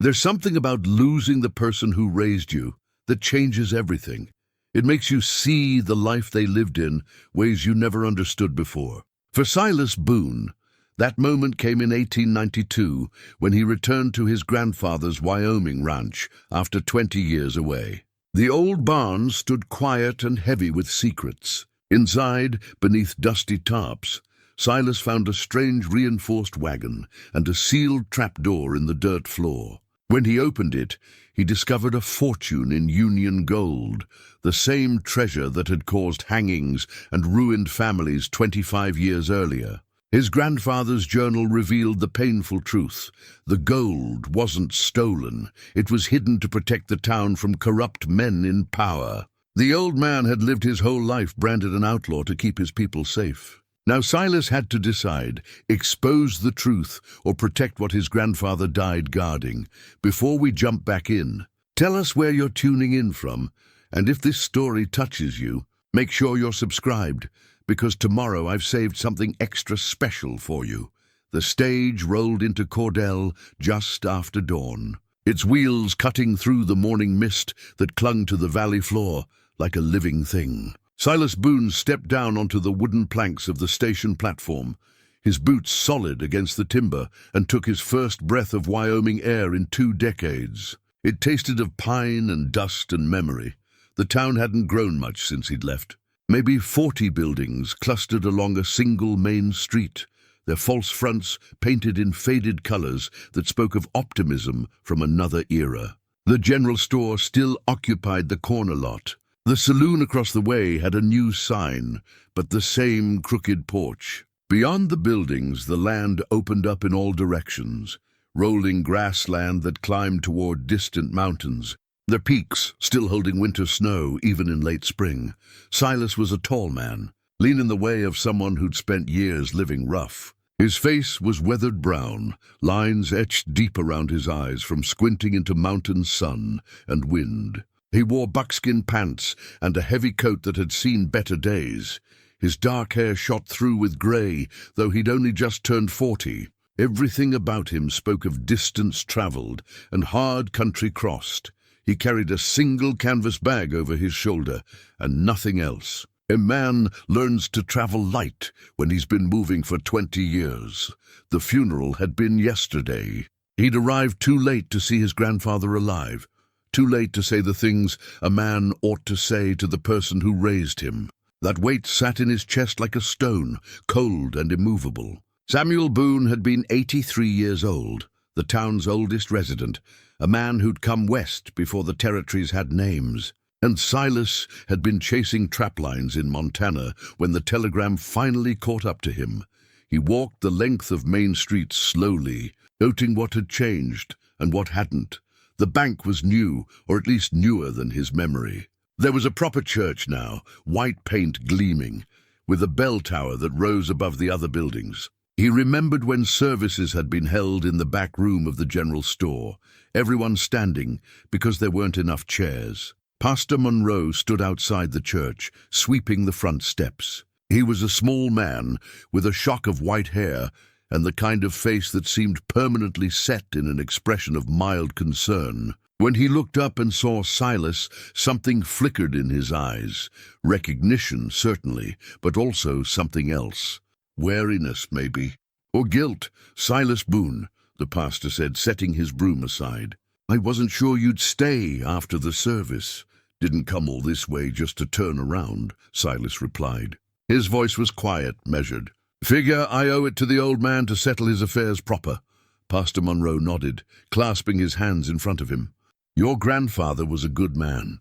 There's something about losing the person who raised you that changes everything. It makes you see the life they lived in ways you never understood before. For Silas Boone, that moment came in 1892 when he returned to his grandfather's Wyoming ranch after 20 years away. The old barn stood quiet and heavy with secrets. Inside, beneath dusty tarps, Silas found a strange reinforced wagon and a sealed trapdoor in the dirt floor. When he opened it, he discovered a fortune in Union gold, the same treasure that had caused hangings and ruined families 25 years earlier. His grandfather's journal revealed the painful truth. The gold wasn't stolen. It was hidden to protect the town from corrupt men in power. The old man had lived his whole life branded an outlaw to keep his people safe. Now Silas had to decide, expose the truth or protect what his grandfather died guarding. Before we jump back in, tell us where you're tuning in from, and if this story touches you, make sure you're subscribed, because tomorrow I've saved something extra special for you. The stage rolled into Cordell just after dawn, its wheels cutting through the morning mist that clung to the valley floor like a living thing. Silas Boone stepped down onto the wooden planks of the station platform, his boots solid against the timber, and took his first breath of Wyoming air in 2 decades. It tasted of pine and dust and memory. The town hadn't grown much since he'd left. Maybe 40 buildings clustered along a single main street, their false fronts painted in faded colors that spoke of optimism from another era. The general store still occupied the corner lot. The saloon across the way had a new sign, but the same crooked porch. Beyond the buildings, the land opened up in all directions, rolling grassland that climbed toward distant mountains, their peaks still holding winter snow even in late spring. Silas was a tall man, lean in the way of someone who'd spent years living rough. His face was weathered brown, lines etched deep around his eyes from squinting into mountain sun and wind. He wore buckskin pants and a heavy coat that had seen better days. His dark hair shot through with gray, though he'd only just turned 40. Everything about him spoke of distance traveled and hard country crossed. He carried a single canvas bag over his shoulder and nothing else. A man learns to travel light when he's been moving for 20 years. The funeral had been yesterday. He'd arrived too late to see his grandfather alive. Too late to say the things a man ought to say to the person who raised him. That weight sat in his chest like a stone, cold and immovable. Samuel Boone had been 83 years old, the town's oldest resident, a man who'd come west before the territories had names. And Silas had been chasing traplines in Montana when the telegram finally caught up to him. He walked the length of Main Street slowly, noting what had changed and what hadn't. The bank was new, or at least newer than his memory. There was a proper church now, white paint gleaming, with a bell tower that rose above the other buildings. He remembered when services had been held in the back room of the general store, everyone standing because there weren't enough chairs. Pastor Monroe stood outside the church, sweeping the front steps. He was a small man with a shock of white hair and the kind of face that seemed permanently set in an expression of mild concern. When he looked up and saw Silas, something flickered in his eyes. Recognition, certainly, but also something else. Wariness, maybe. Or guilt. Silas Boone, the pastor said, setting his broom aside. I wasn't sure you'd stay after the service. Didn't come all this way just to turn around, Silas replied. His voice was quiet, measured. Figure I owe it to the old man to settle his affairs proper. Pastor Monroe nodded, clasping his hands in front of him. Your grandfather was a good man.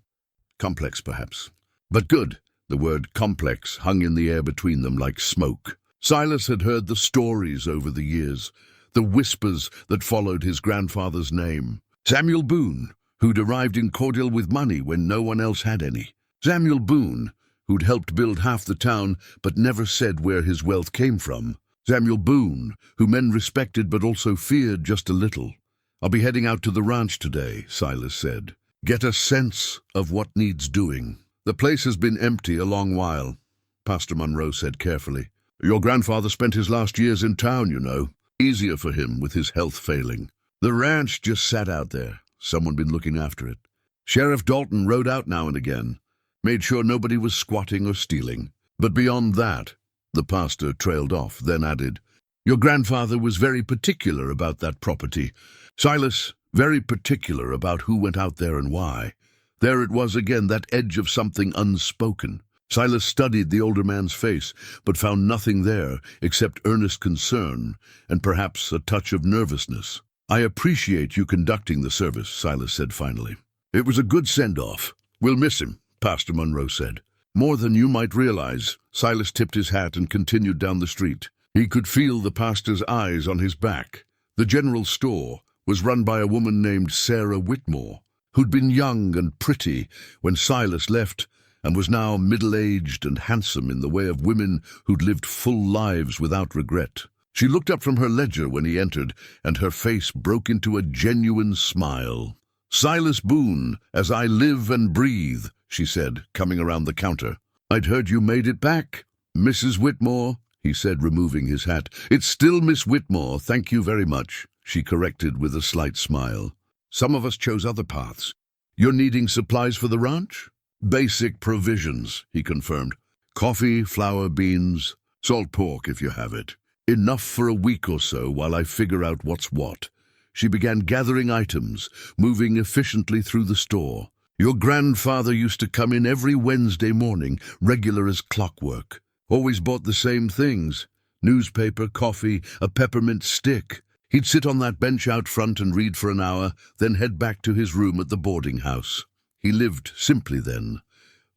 Complex, perhaps. But good. The word complex hung in the air between them like smoke. Silas had heard the stories over the years, the whispers that followed his grandfather's name. Samuel Boone, who'd arrived in Cordell with money when no one else had any. Samuel Boone, who'd helped build half the town but never said where his wealth came from. Samuel Boone, who men respected but also feared just a little. I'll be heading out to the ranch today, Silas said. Get a sense of what needs doing. The place has been empty a long while, Pastor Monroe said carefully. Your grandfather spent his last years in town, you know. Easier for him with his health failing. The ranch just sat out there. Someone been looking after it. Sheriff Dalton rode out now and again, made sure nobody was squatting or stealing. But beyond that, the pastor trailed off, then added, "Your grandfather was very particular about that property. Silas, very particular about who went out there and why." There it was again, that edge of something unspoken. Silas studied the older man's face, but found nothing there except earnest concern and perhaps a touch of nervousness. "I appreciate you conducting the service," Silas said finally. "It was a good send-off. We'll miss him," Pastor Monroe said. "More than you might realize." Silas tipped his hat and continued down the street. He could feel the pastor's eyes on his back. The general store was run by a woman named Sarah Whitmore, who'd been young and pretty when Silas left and was now middle-aged and handsome in the way of women who'd lived full lives without regret. She looked up from her ledger when he entered, and her face broke into a genuine smile. "Silas Boone, as I live and breathe," she said, coming around the counter. "I'd heard you made it back." "Mrs. Whitmore," he said, removing his hat. "It's still Miss Whitmore, thank you very much," she corrected with a slight smile. "Some of us chose other paths. You're needing supplies for the ranch?" "Basic provisions," he confirmed. "Coffee, flour, beans, salt pork if you have it. Enough for a week or so while I figure out what's what." She began gathering items, moving efficiently through the store. "Your grandfather used to come in every Wednesday morning, regular as clockwork. Always bought the same things: newspaper, coffee, a peppermint stick. He'd sit on that bench out front and read for an hour, then head back to his room at the boarding house. He lived simply then."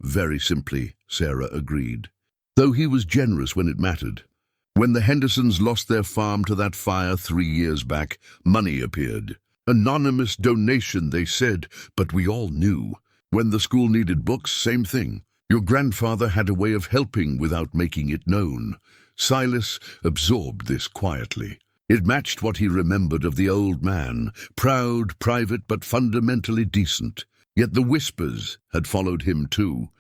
"Very simply," Sarah agreed. "Though he was generous when it mattered. When the Hendersons lost their farm to that fire 3 years back, money appeared. Anonymous donation, they said, but we all knew. When the school needed books, same thing. Your grandfather had a way of helping without making it known." Silas absorbed this quietly. It matched what he remembered of the old man, proud, private, but fundamentally decent. Yet the whispers had followed him too,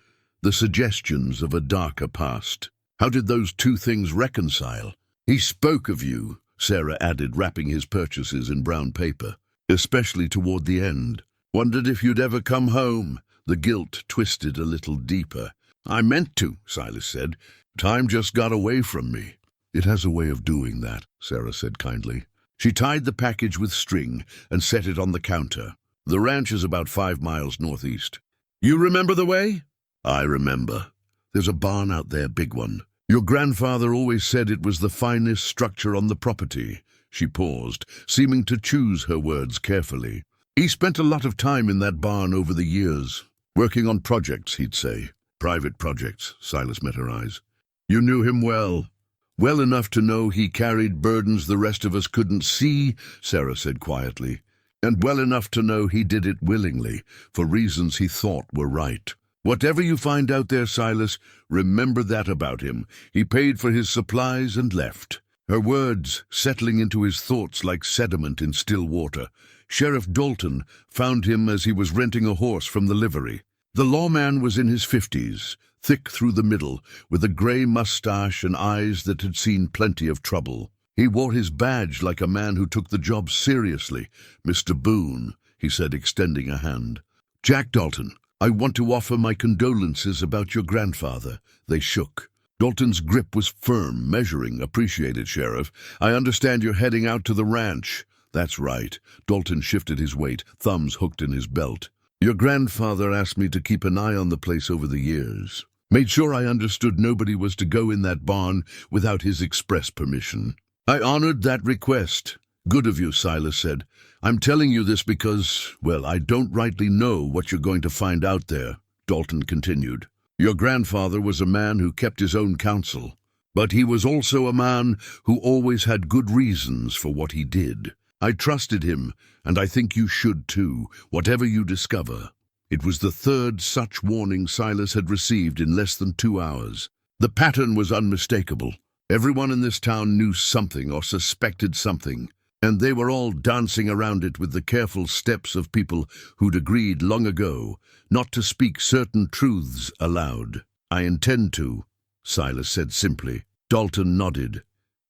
the suggestions of a darker past. How did those two things reconcile? "He spoke of you," Sarah added, wrapping his purchases in brown paper, "especially toward the end. Wondered if you'd ever come home." The guilt twisted a little deeper. "I meant to," Silas said. "Time just got away from me." "It has a way of doing that," Sarah said kindly. She tied the package with string and set it on the counter. "The ranch is about 5 miles northeast." "You remember the way?" "I remember. There's a barn out there, big one. Your grandfather always said it was the finest structure on the property." She paused, seeming to choose her words carefully. "He spent a lot of time in that barn over the years, working on projects, he'd say." "Private projects," Silas met her eyes. "You knew him well." "Well enough to know he carried burdens the rest of us couldn't see," Sarah said quietly. "And well enough to know he did it willingly, for reasons he thought were right. Whatever you find out there, Silas, remember that about him. He paid for his supplies and left." Her words settling into his thoughts like sediment in still water. Sheriff Dalton found him as he was renting a horse from the livery. The lawman was in his 50s, thick through the middle, with a gray mustache and eyes that had seen plenty of trouble. He wore his badge like a man who took the job seriously. "Mr. Boone," he said, extending a hand. "Jack Dalton, I want to offer my condolences about your grandfather." They shook. Dalton's grip was firm, measuring. "Appreciated, Sheriff. I understand you're heading out to the ranch." "That's right." Dalton shifted his weight, thumbs hooked in his belt. "Your grandfather asked me to keep an eye on the place over the years. Made sure I understood nobody was to go in that barn without his express permission. I honored that request." "Good of you," Silas said. "I'm telling you this because, well, I don't rightly know what you're going to find out there." Dalton continued. "Your grandfather was a man who kept his own counsel, but he was also a man who always had good reasons for what he did. I trusted him, and I think you should too, whatever you discover." It was the third such warning Silas had received in less than 2 hours. The pattern was unmistakable. Everyone in this town knew something or suspected something, and they were all dancing around it with the careful steps of people who'd agreed long ago not to speak certain truths aloud. "I intend to," Silas said simply. Dalton nodded,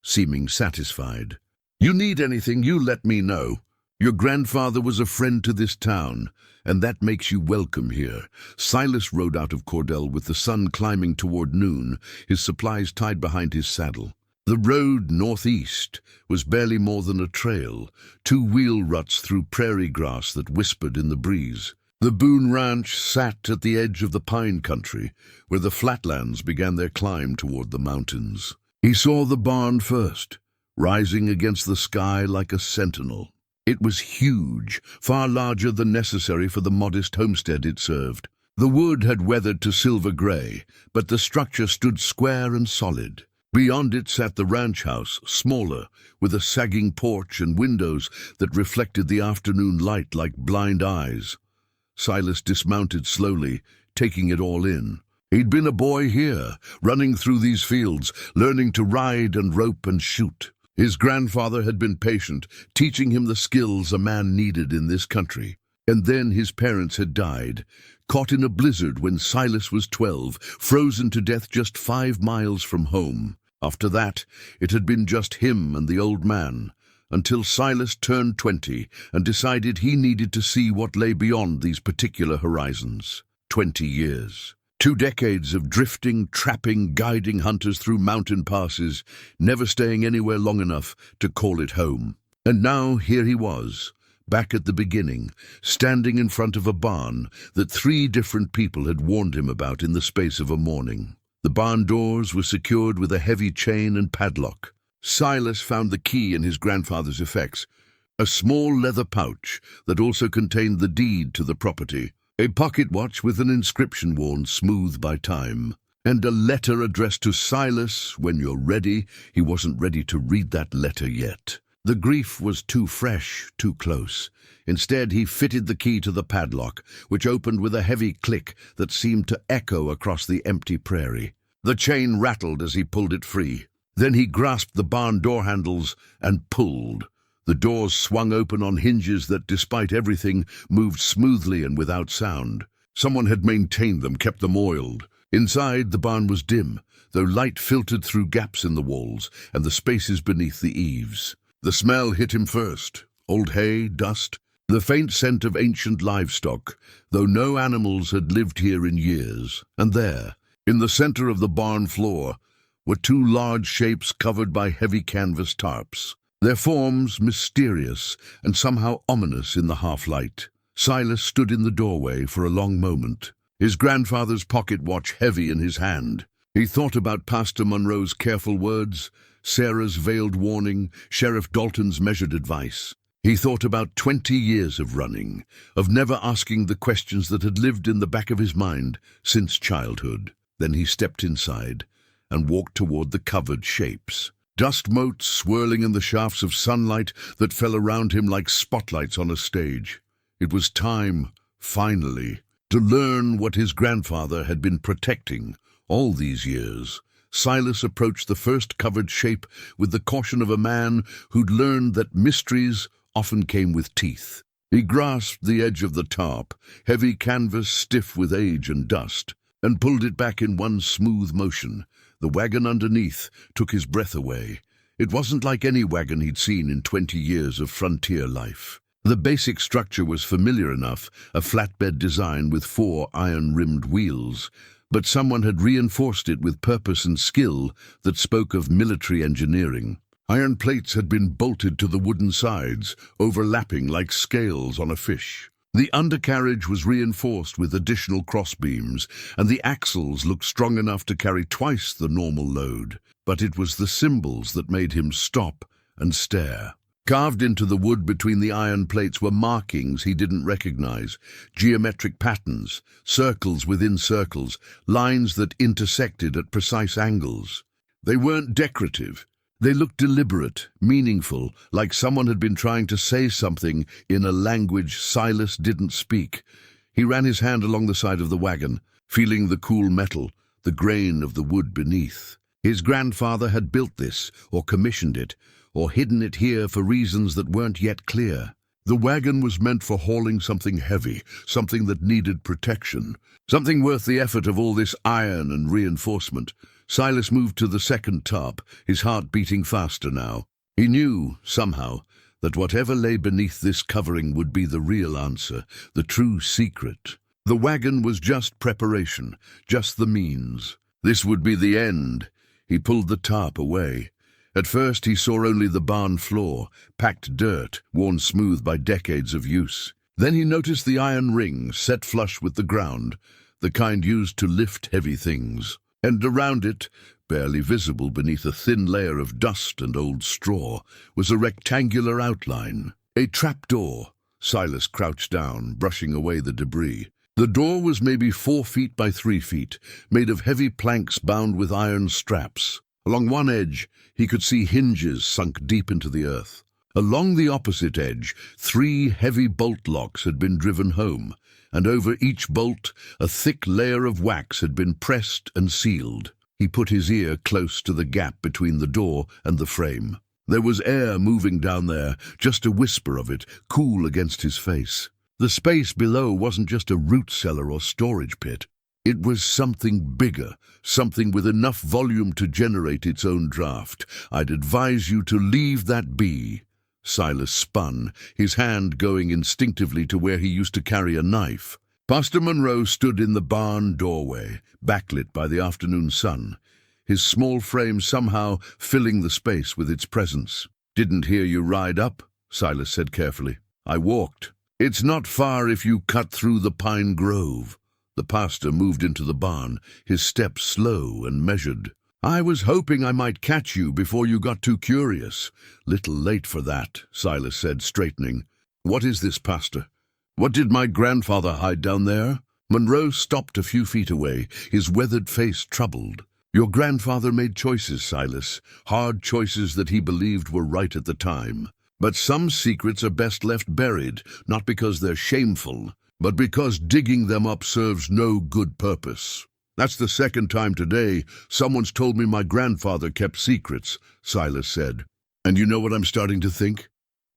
seeming satisfied. "You need anything, you let me know. Your grandfather was a friend to this town, and that makes you welcome here." Silas rode out of Cordell with the sun climbing toward noon, his supplies tied behind his saddle. The road northeast was barely more than a trail, two wheel ruts through prairie grass that whispered in the breeze. The Boone Ranch sat at the edge of the pine country, where the flatlands began their climb toward the mountains. He saw the barn first, rising against the sky like a sentinel. It was huge, far larger than necessary for the modest homestead it served. The wood had weathered to silver gray, but the structure stood square and solid. Beyond it sat the ranch house, smaller, with a sagging porch and windows that reflected the afternoon light like blind eyes. Silas dismounted slowly, taking it all in. He'd been a boy here, running through these fields, learning to ride and rope and shoot. His grandfather had been patient, teaching him the skills a man needed in this country. And then his parents had died, caught in a blizzard when Silas was 12, frozen to death just 5 miles from home. After that, it had been just him and the old man, until Silas turned 20 and decided he needed to see what lay beyond these particular horizons. 20 years. 2 decades of drifting, trapping, guiding hunters through mountain passes, never staying anywhere long enough to call it home. And now here he was, back at the beginning, standing in front of a barn that 3 different people had warned him about in the space of a morning. The barn doors were secured with a heavy chain and padlock. Silas found the key in his grandfather's effects, a small leather pouch that also contained the deed to the property, a pocket watch with an inscription worn smooth by time, and a letter addressed to Silas. When you're ready, he wasn't ready to read that letter yet. The grief was too fresh, too close. Instead, he fitted the key to the padlock, which opened with a heavy click that seemed to echo across the empty prairie. The chain rattled as he pulled it free. Then he grasped the barn door handles and pulled. The doors swung open on hinges that, despite everything, moved smoothly and without sound. Someone had maintained them, kept them oiled. Inside, the barn was dim, though light filtered through gaps in the walls and the spaces beneath the eaves. The smell hit him first. Old hay, dust, the faint scent of ancient livestock, though no animals had lived here in years. And there, in the center of the barn floor, were 2 large shapes covered by heavy canvas tarps, their forms mysterious and somehow ominous in the half-light. Silas stood in the doorway for a long moment, his grandfather's pocket watch heavy in his hand. He thought about Pastor Monroe's careful words, Sarah's veiled warning, Sheriff Dalton's measured advice. He thought about 20 years of running, of never asking the questions that had lived in the back of his mind since childhood. Then he stepped inside and walked toward the covered shapes. Dust motes swirling in the shafts of sunlight that fell around him like spotlights on a stage. It was time, finally, to learn what his grandfather had been protecting all these years. Silas approached the first covered shape with the caution of a man who'd learned that mysteries often came with teeth. He grasped the edge of the tarp, heavy canvas stiff with age and dust, and pulled it back in one smooth motion. The wagon underneath took his breath away. It wasn't like any wagon he'd seen in 20 years of frontier life. The basic structure was familiar enough, a flatbed design with 4 iron-rimmed wheels, but someone had reinforced it with purpose and skill that spoke of military engineering. Iron plates had been bolted to the wooden sides, overlapping like scales on a fish. The undercarriage was reinforced with additional crossbeams, and the axles looked strong enough to carry twice the normal load. But it was the symbols that made him stop and stare. Carved into the wood between the iron plates were markings he didn't recognize, geometric patterns, circles within circles, lines that intersected at precise angles. They weren't decorative. They looked deliberate, meaningful, like someone had been trying to say something in a language Silas didn't speak. He ran his hand along the side of the wagon, feeling the cool metal, the grain of the wood beneath. His grandfather had built this, or commissioned it, or hidden it here for reasons that weren't yet clear. The wagon was meant for hauling something heavy, something that needed protection, something worth the effort of all this iron and reinforcement. Silas moved to the second tarp, his heart beating faster now. He knew, somehow, that whatever lay beneath this covering would be the real answer, the true secret. The wagon was just preparation, just the means. This would be the end. He pulled the tarp away. At first he saw only the barn floor, packed dirt, worn smooth by decades of use. Then he noticed the iron ring set flush with the ground, the kind used to lift heavy things. And around it, barely visible beneath a thin layer of dust and old straw, was a rectangular outline. A trapdoor. Silas crouched down, brushing away the debris. The door was maybe 4 feet by 3 feet, made of heavy planks bound with iron straps. Along one edge, he could see hinges sunk deep into the earth. Along the opposite edge, 3 heavy bolt locks had been driven home, and over each bolt a thick layer of wax had been pressed and sealed. He put his ear close to the gap between the door and the frame. There was air moving down there, just a whisper of it, cool against his face. The space below wasn't just a root cellar or storage pit. It was something bigger, something with enough volume to generate its own draft. I'd advise you to leave that be. Silas spun, his hand going instinctively to where he used to carry a knife. Pastor Monroe stood in the barn doorway, backlit by the afternoon sun, his small frame somehow filling the space with its presence. "Didn't hear you ride up," Silas said carefully. "I walked. It's not far if you cut through the pine grove." The pastor moved into the barn, his steps slow and measured. "I was hoping I might catch you before you got too curious." "Little late for that," Silas said, straightening. "What is this, Pastor? What did my grandfather hide down there?" Monroe stopped a few feet away, his weathered face troubled. "Your grandfather made choices, Silas, hard choices that he believed were right at the time. But some secrets are best left buried, not because they're shameful, but because digging them up serves no good purpose." "That's the second time today someone's told me my grandfather kept secrets," Silas said. "And you know what I'm starting to think?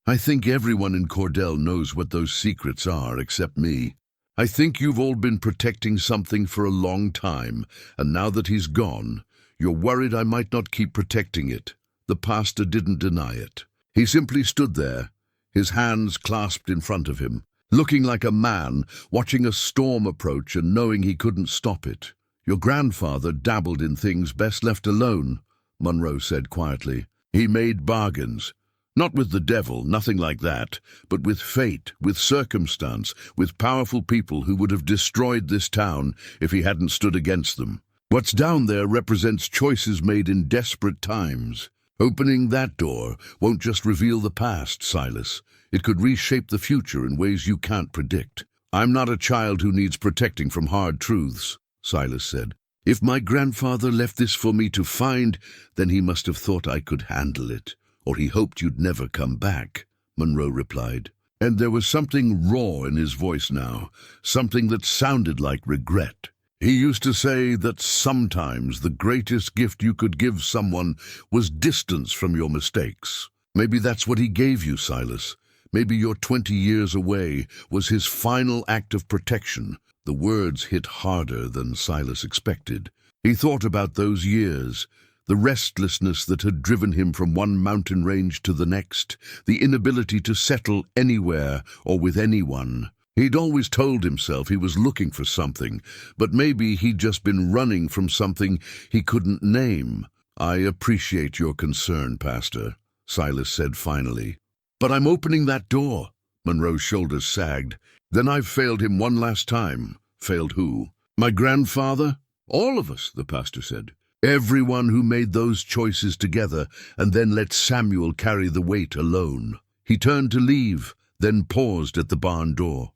I think everyone in Cordell knows what those secrets are, except me. I think you've all been protecting something for a long time, and now that he's gone, you're worried I might not keep protecting it." The pastor didn't deny it. He simply stood there, his hands clasped in front of him, looking like a man watching a storm approach and knowing he couldn't stop it. "Your grandfather dabbled in things best left alone," Monroe said quietly. "He made bargains. Not with the devil, nothing like that, but with fate, with circumstance, with powerful people who would have destroyed this town if he hadn't stood against them. What's down there represents choices made in desperate times. Opening that door won't just reveal the past, Silas. It could reshape the future in ways you can't predict. I'm not a child who needs protecting from hard truths," Silas said. "If my grandfather left this for me to find, then he must have thought I could handle it, or he hoped you'd never come back," Monroe replied. And there was something raw in his voice now, something that sounded like regret. "He used to say that sometimes the greatest gift you could give someone was distance from your mistakes. Maybe that's what he gave you, Silas. Maybe your 20 years away was his final act of protection." The words hit harder than Silas expected. He thought about those years, the restlessness that had driven him from one mountain range to the next, the inability to settle anywhere or with anyone. He'd always told himself he was looking for something, but maybe he'd just been running from something he couldn't name. "I appreciate your concern, Pastor," Silas said finally. "But I'm opening that door." Monroe's shoulders sagged. "Then I've failed him one last time." "Failed who?" "My grandfather." "All of us," the pastor said. "Everyone who made those choices together and then let Samuel carry the weight alone." He turned to leave, then paused at the barn door.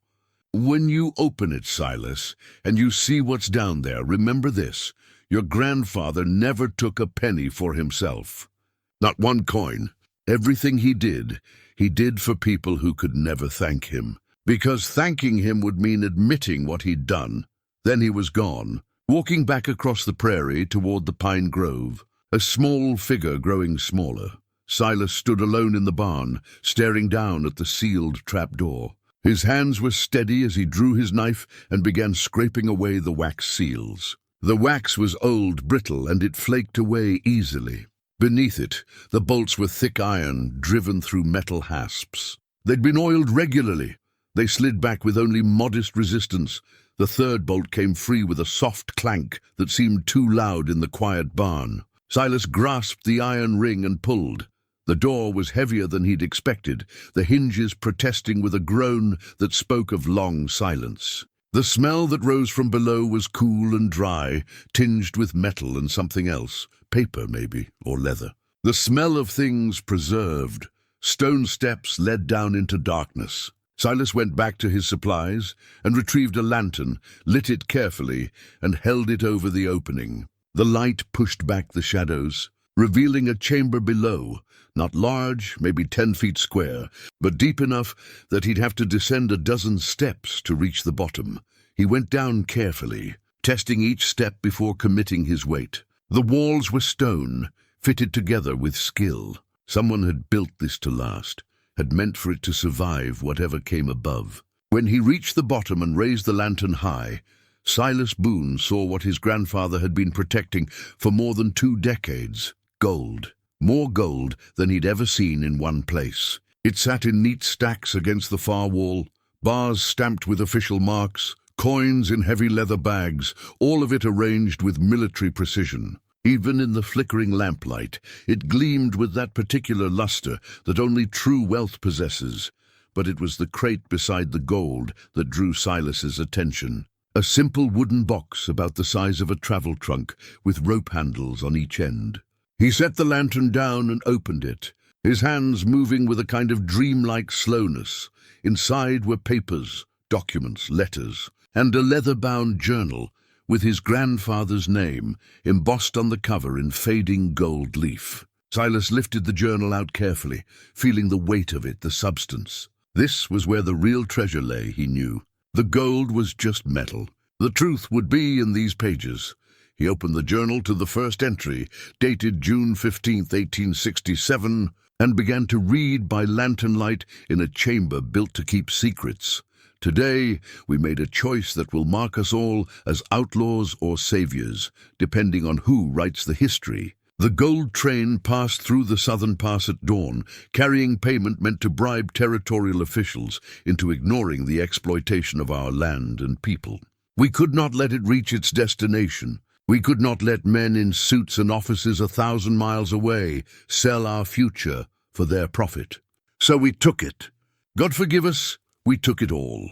"When you open it, Silas, and you see what's down there, remember this. Your grandfather never took a penny for himself. Not one coin. Everything he did for people who could never thank him. Because thanking him would mean admitting what he'd done. Then he was gone, walking back across the prairie toward the pine grove, a small figure growing smaller. Silas stood alone in the barn, staring down at the sealed trapdoor. His hands were steady as he drew his knife and began scraping away the wax seals. The wax was old, brittle, and it flaked away easily. Beneath it, the bolts were thick iron, driven through metal hasps. They'd been oiled regularly. They slid back with only modest resistance. The third bolt came free with a soft clank that seemed too loud in the quiet barn. Silas grasped the iron ring and pulled. The door was heavier than he'd expected, the hinges protesting with a groan that spoke of long silence. The smell that rose from below was cool and dry, tinged with metal and something else, paper maybe, or leather. The smell of things preserved. Stone steps led down into darkness. Silas went back to his supplies and retrieved a lantern, lit it carefully, and held it over the opening. The light pushed back the shadows, revealing a chamber below, not large, maybe 10 feet square, but deep enough that he'd have to descend a dozen steps to reach the bottom. He went down carefully, testing each step before committing his weight. The walls were stone, fitted together with skill. Someone had built this to last, had meant for it to survive whatever came above. When he reached the bottom and raised the lantern high, Silas Boone saw what his grandfather had been protecting for more than 2 decades. Gold. More gold than he'd ever seen in one place. It sat in neat stacks against the far wall, bars stamped with official marks, coins in heavy leather bags, all of it arranged with military precision. Even in the flickering lamplight, it gleamed with that particular luster that only true wealth possesses. But it was the crate beside the gold that drew Silas's attention. A simple wooden box about the size of a travel trunk, with rope handles on each end. He set the lantern down and opened it, his hands moving with a kind of dreamlike slowness. Inside were papers, documents, letters, and a leather-bound journal with his grandfather's name embossed on the cover in fading gold leaf. Silas lifted the journal out carefully, feeling the weight of it, the substance. This was where the real treasure lay, he knew. The gold was just metal. The truth would be in these pages. He opened the journal to the first entry, dated June 15, 1867, and began to read by lantern light in a chamber built to keep secrets. Today, we made a choice that will mark us all as outlaws or saviors, depending on who writes the history. The gold train passed through the southern pass at dawn, carrying payment meant to bribe territorial officials into ignoring the exploitation of our land and people. We could not let it reach its destination. We could not let men in suits and offices 1,000 miles away sell our future for their profit. So we took it. God forgive us, we took it all.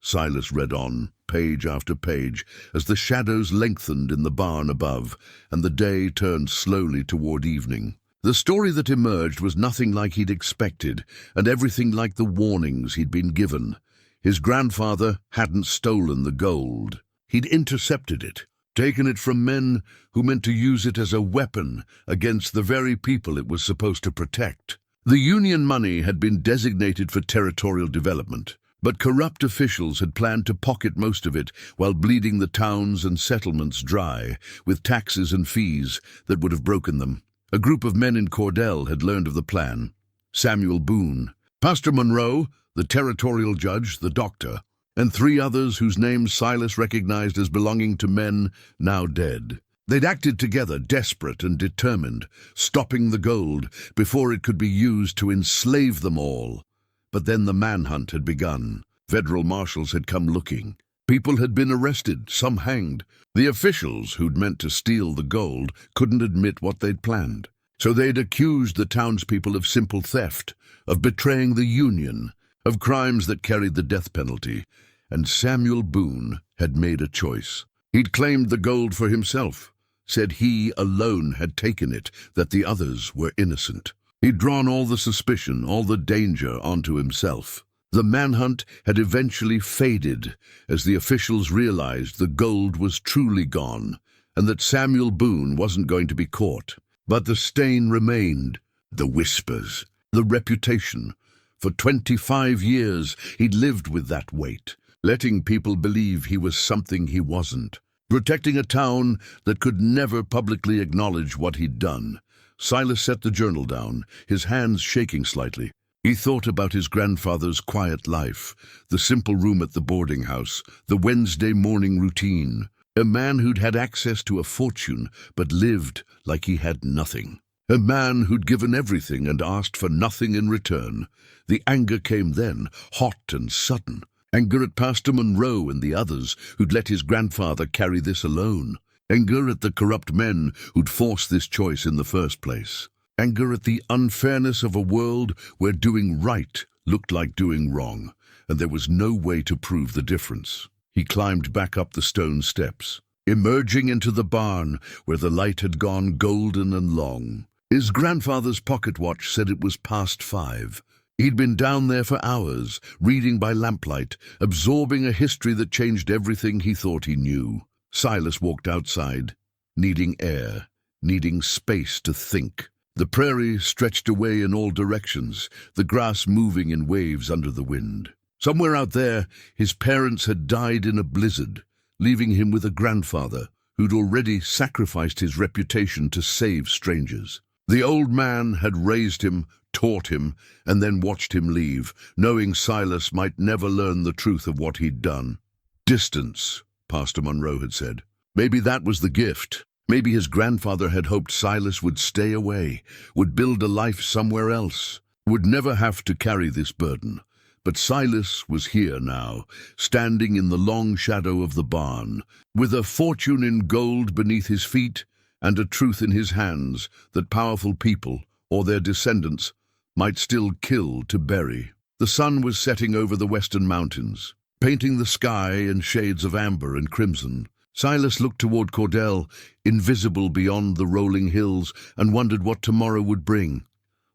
Silas read on, page after page, as the shadows lengthened in the barn above, and the day turned slowly toward evening. The story that emerged was nothing like he'd expected, and everything like the warnings he'd been given. His grandfather hadn't stolen the gold. He'd intercepted it, taken it from men who meant to use it as a weapon against the very people it was supposed to protect. The Union money had been designated for territorial development, but corrupt officials had planned to pocket most of it while bleeding the towns and settlements dry with taxes and fees that would have broken them. A group of men in Cordell had learned of the plan. Samuel Boone, Pastor Monroe, the territorial judge, the doctor, and 3 others whose names Silas recognized as belonging to men now dead. They'd acted together, desperate and determined, stopping the gold before it could be used to enslave them all. But then the manhunt had begun. Federal marshals had come looking. People had been arrested, some hanged. The officials who'd meant to steal the gold couldn't admit what they'd planned. So they'd accused the townspeople of simple theft, of betraying the Union, of crimes that carried the death penalty. And Samuel Boone had made a choice. He'd claimed the gold for himself, said he alone had taken it, that the others were innocent. He'd drawn all the suspicion, all the danger onto himself. The manhunt had eventually faded as the officials realized the gold was truly gone and that Samuel Boone wasn't going to be caught. But the stain remained, the whispers, the reputation. For 25 years he'd lived with that weight, letting people believe he was something he wasn't, protecting a town that could never publicly acknowledge what he'd done. Silas set the journal down, his hands shaking slightly. He thought about his grandfather's quiet life, the simple room at the boarding house, the Wednesday morning routine. A man who'd had access to a fortune but lived like he had nothing. A man who'd given everything and asked for nothing in return. The anger came then, hot and sudden. Anger at Pastor Monroe and the others who'd let his grandfather carry this alone. Anger at the corrupt men who'd forced this choice in the first place. Anger at the unfairness of a world where doing right looked like doing wrong, and there was no way to prove the difference. He climbed back up the stone steps, emerging into the barn where the light had gone golden and long. His grandfather's pocket watch said it was past 5. He'd been down there for hours, reading by lamplight, absorbing a history that changed everything he thought he knew. Silas walked outside, needing air, needing space to think. The prairie stretched away in all directions, the grass moving in waves under the wind. Somewhere out there, his parents had died in a blizzard, leaving him with a grandfather who'd already sacrificed his reputation to save strangers. The old man had raised him, taught him, and then watched him leave, knowing Silas might never learn the truth of what he'd done. Distance, Pastor Monroe had said. Maybe that was the gift. Maybe his grandfather had hoped Silas would stay away, would build a life somewhere else, would never have to carry this burden. But Silas was here now, standing in the long shadow of the barn, with a fortune in gold beneath his feet and a truth in his hands that powerful people, or their descendants, might still kill to bury. The sun was setting over the western mountains, painting the sky in shades of amber and crimson. Silas looked toward Cordell, invisible beyond the rolling hills, and wondered what tomorrow would bring.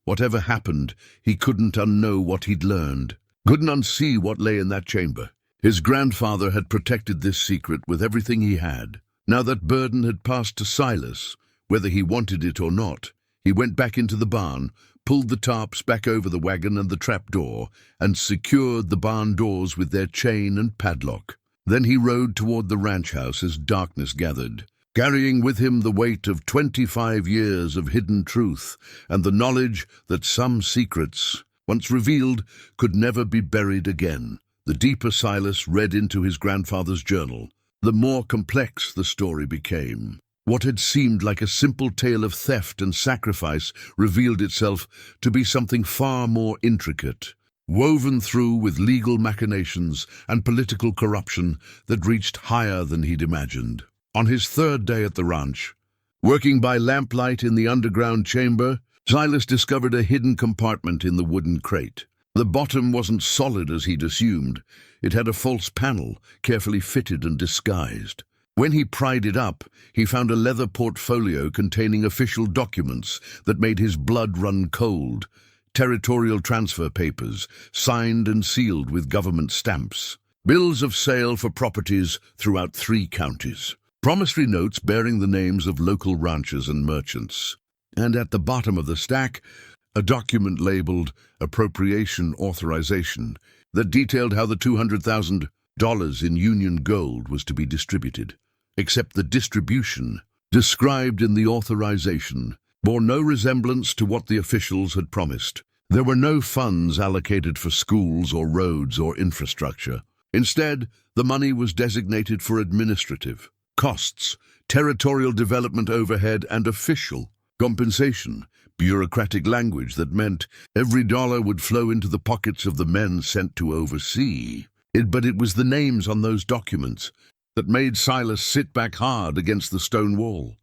Whatever happened, he couldn't unknow what he'd learned, couldn't unsee what lay in that chamber. His grandfather had protected this secret with everything he had. Now that burden had passed to Silas, whether he wanted it or not. He went back into the barn, pulled the tarps back over the wagon and the trapdoor, and secured the barn doors with their chain and padlock. Then he rode toward the ranch house as darkness gathered, carrying with him the weight of 25 years of hidden truth and the knowledge that some secrets, once revealed, could never be buried again. The deeper Silas read into his grandfather's journal, the more complex the story became. What had seemed like a simple tale of theft and sacrifice revealed itself to be something far more intricate, woven through with legal machinations and political corruption that reached higher than he'd imagined. On his 3rd day at the ranch, working by lamplight in the underground chamber, Silas discovered a hidden compartment in the wooden crate. The bottom wasn't solid as he'd assumed. It had a false panel, carefully fitted and disguised. When he pried it up, he found a leather portfolio containing official documents that made his blood run cold. Territorial transfer papers, signed and sealed with government stamps. Bills of sale for properties throughout 3 counties. Promissory notes bearing the names of local ranchers and merchants. And at the bottom of the stack, a document labeled Appropriation Authorization that detailed how the $200,000 in Union gold was to be distributed. Except the distribution, described in the authorization, bore no resemblance to what the officials had promised. There were no funds allocated for schools or roads or infrastructure. Instead, the money was designated for administrative costs, territorial development overhead, and official compensation. Bureaucratic language that meant every dollar would flow into the pockets of the men sent to oversee. But it was the names on those documents that made Silas sit back hard against the stone wall.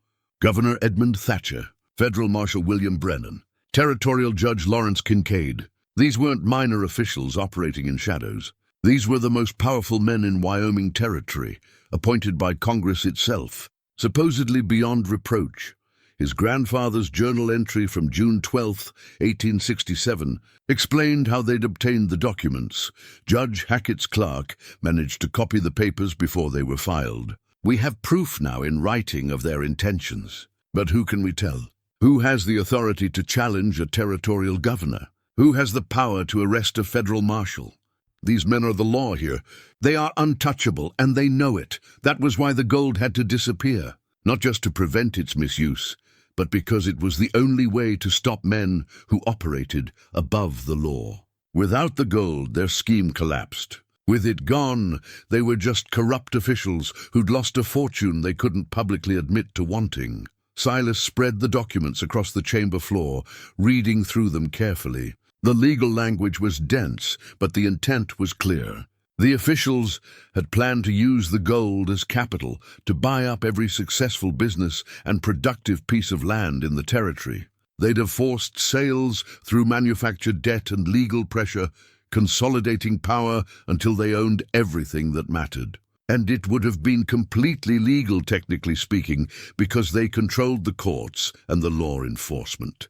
Governor Edmund Thatcher, Federal Marshal William Brennan, Territorial Judge Lawrence Kincaid. These weren't minor officials operating in shadows. These were the most powerful men in Wyoming territory, appointed by Congress itself, supposedly beyond reproach. His grandfather's journal entry from June 12, 1867, explained how they'd obtained the documents. Judge Hackett's clerk managed to copy the papers before they were filed. We have proof now in writing of their intentions. But who can we tell? Who has the authority to challenge a territorial governor? Who has the power to arrest a federal marshal? These men are the law here. They are untouchable, and they know it. That was why the gold had to disappear. Not just to prevent its misuse, but because it was the only way to stop men who operated above the law. Without the gold, their scheme collapsed. With it gone, they were just corrupt officials who'd lost a fortune they couldn't publicly admit to wanting. Silas spread the documents across the chamber floor, reading through them carefully. The legal language was dense, but the intent was clear. The officials had planned to use the gold as capital to buy up every successful business and productive piece of land in the territory. They'd have forced sales through manufactured debt and legal pressure, consolidating power until they owned everything that mattered. And it would have been completely legal, technically speaking, because they controlled the courts and the law enforcement.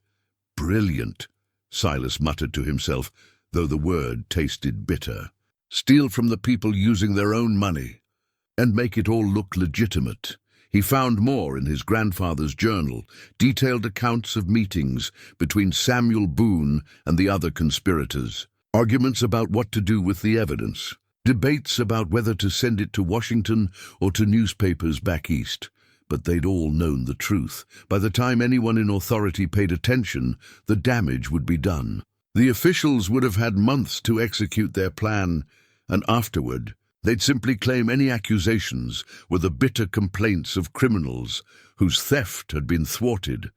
Brilliant, Silas muttered to himself, though the word tasted bitter. Steal from the people using their own money, and make it all look legitimate. He found more in his grandfather's journal, detailed accounts of meetings between Samuel Boone and the other conspirators, arguments about what to do with the evidence, debates about whether to send it to Washington or to newspapers back east. But they'd all known the truth. By the time anyone in authority paid attention, the damage would be done. The officials would have had months to execute their plan, and afterward, they'd simply claim any accusations were the bitter complaints of criminals whose theft had been thwarted.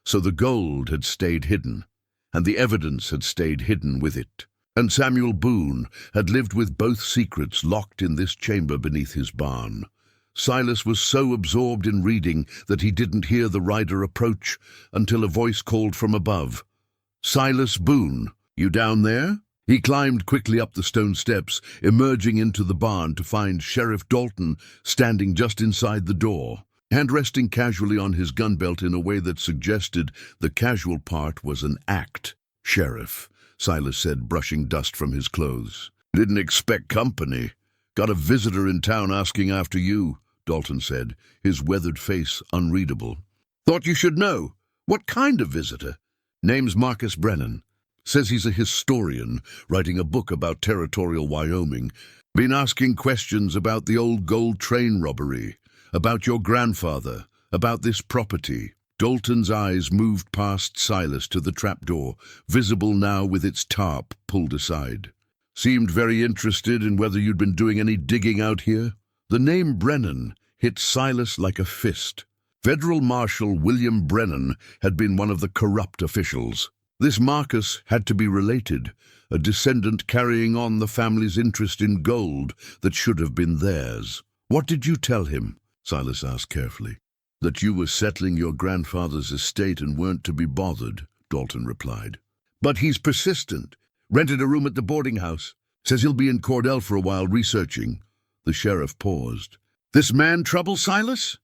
So the gold had stayed hidden, and the evidence had stayed hidden with it. And Samuel Boone had lived with both secrets locked in this chamber beneath his barn. Silas was so absorbed in reading that he didn't hear the rider approach until a voice called from above. "Silas Boone, you down there?" He climbed quickly up the stone steps, emerging into the barn to find Sheriff Dalton standing just inside the door, hand resting casually on his gun belt in a way that suggested the casual part was an act. "Sheriff," Silas said, brushing dust from his clothes. "Didn't expect company. Got a visitor in town asking after you," Dalton said, his weathered face unreadable. "Thought you should know. What kind of visitor?" "Name's Marcus Brennan. Says he's a historian, writing a book about territorial Wyoming. Been asking questions about the old gold train robbery, about your grandfather, about this property." Dalton's eyes moved past Silas to the trapdoor, visible now with its tarp pulled aside. "Seemed very interested in whether you'd been doing any digging out here." The name Brennan hit Silas like a fist. Federal Marshal William Brennan had been one of the corrupt officials. This Marcus had to be related, a descendant carrying on the family's interest in gold that should have been theirs. "What did you tell him?" Silas asked carefully. "That you were settling your grandfather's estate and weren't to be bothered," Dalton replied. "But he's persistent. Rented a room at the boarding house. Says he'll be in Cordell for a while researching." The sheriff paused. "This man trouble, Silas?"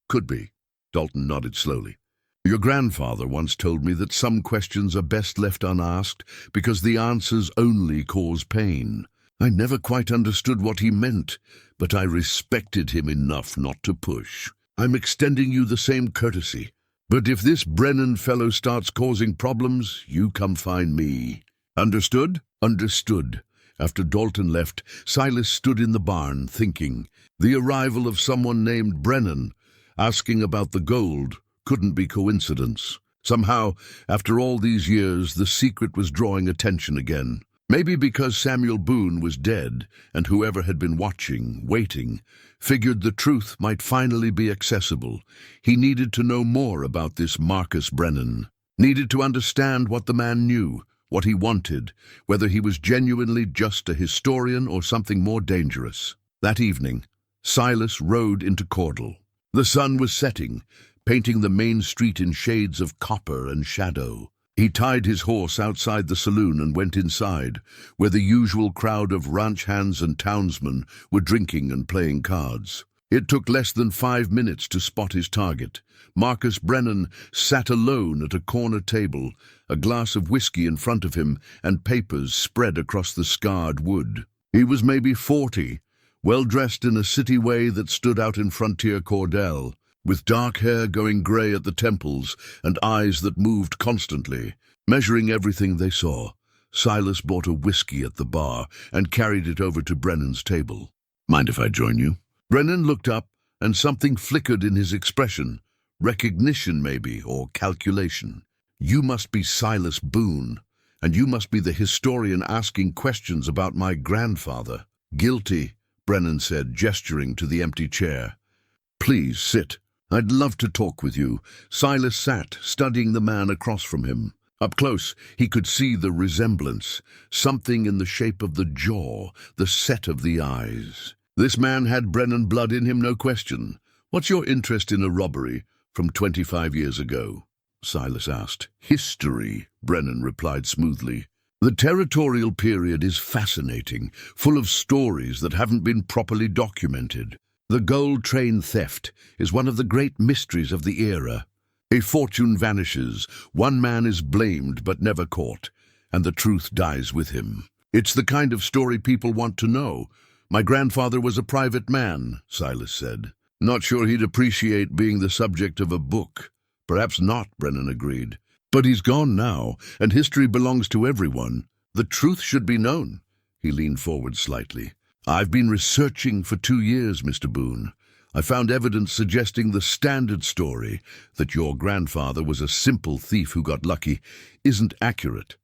"Could be." Dalton nodded slowly. "Your grandfather once told me that some questions are best left unasked because the answers only cause pain. I never quite understood what he meant, but I respected him enough not to push. I'm extending you the same courtesy. But if this Brennan fellow starts causing problems, you come find me." "Understood?" "Understood." After Dalton left, Silas stood in the barn, thinking. The arrival of someone named Brennan, asking about the gold, couldn't be coincidence. Somehow, after all these years, the secret was drawing attention again. Maybe because Samuel Boone was dead, and whoever had been watching, waiting, figured the truth might finally be accessible. He needed to know more about this Marcus Brennan. Needed to understand what the man knew, what he wanted, whether he was genuinely just a historian or something more dangerous. That evening, Silas rode into Cordell. The sun was setting, painting the main street in shades of copper and shadow. He tied his horse outside the saloon and went inside, where the usual crowd of ranch hands and townsmen were drinking and playing cards. It took less than 5 minutes to spot his target. Marcus Brennan sat alone at a corner table, a glass of whiskey in front of him and papers spread across the scarred wood. He was maybe 40, well-dressed in a city way that stood out in frontier Cordell, with dark hair going grey at the temples and eyes that moved constantly, measuring everything they saw. Silas bought a whiskey at the bar and carried it over to Brennan's table. "Mind if I join you?" Brennan looked up, and something flickered in his expression. Recognition, maybe, or calculation. "You must be Silas Boone, and you must be the historian asking questions about my grandfather." "Guilty," Brennan said, gesturing to the empty chair. "Please sit." "I'd love to talk with you." Silas sat, studying the man across from him. Up close, he could see the resemblance, something in the shape of the jaw, the set of the eyes. This man had Brennan blood in him, no question. "What's your interest in a robbery from 25 years ago?" Silas asked. "History," Brennan replied smoothly. "The territorial period is fascinating, full of stories that haven't been properly documented. The gold train theft is one of the great mysteries of the era. A fortune vanishes, one man is blamed but never caught, and the truth dies with him. It's the kind of story people want to know. My grandfather was a private man," Silas said. "Not sure he'd appreciate being the subject of a book." "Perhaps not," Brennan agreed. "But he's gone now, and history belongs to everyone. The truth should be known." He leaned forward slightly. "I've been researching for 2 years, Mr. Boone. I found evidence suggesting the standard story, that your grandfather was a simple thief who got lucky, isn't accurate.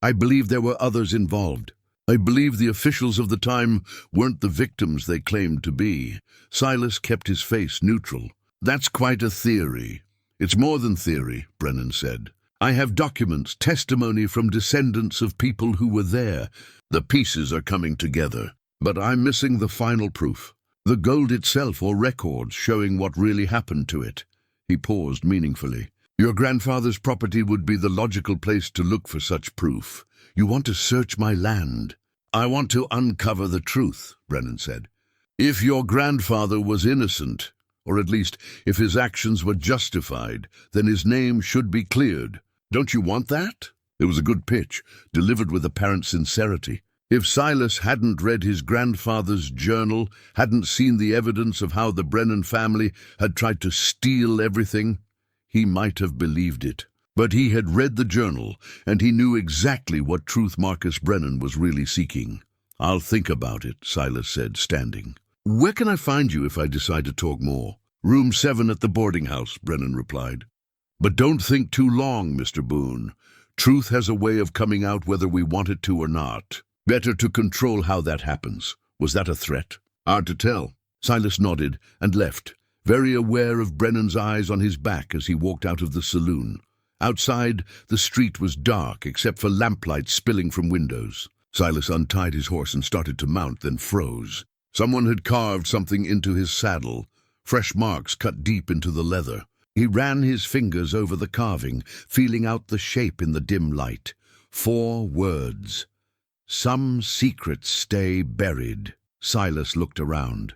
I believe there were others involved. I believe the officials of the time weren't the victims they claimed to be." Silas kept his face neutral. "That's quite a theory." "It's more than theory," Brennan said. "I have documents, testimony from descendants of people who were there. The pieces are coming together. But I'm missing the final proof. The gold itself, or records showing what really happened to it." He paused meaningfully. "Your grandfather's property would be the logical place to look for such proof. You want to search my land." "I want to uncover the truth," Brennan said. "If your grandfather was innocent, or at least if his actions were justified, then his name should be cleared. Don't you want that?" It was a good pitch, delivered with apparent sincerity. If Silas hadn't read his grandfather's journal, hadn't seen the evidence of how the Brennan family had tried to steal everything, he might have believed it. But he had read the journal, and he knew exactly what truth Marcus Brennan was really seeking. "I'll think about it," Silas said, standing. "Where can I find you if I decide to talk more?" "Room 7 at the boarding house," Brennan replied. "But don't think too long, Mr. Boone. Truth has a way of coming out whether we want it to or not. Better to control how that happens." "Was that a threat?" "Hard to tell." Silas nodded and left, very aware of Brennan's eyes on his back as he walked out of the saloon. Outside, the street was dark except for lamplight spilling from windows. Silas untied his horse and started to mount, then froze. Someone had carved something into his saddle, fresh marks cut deep into the leather. He ran his fingers over the carving, feeling out the shape in the dim light. 4 words. "Some secrets stay buried." Silas looked around,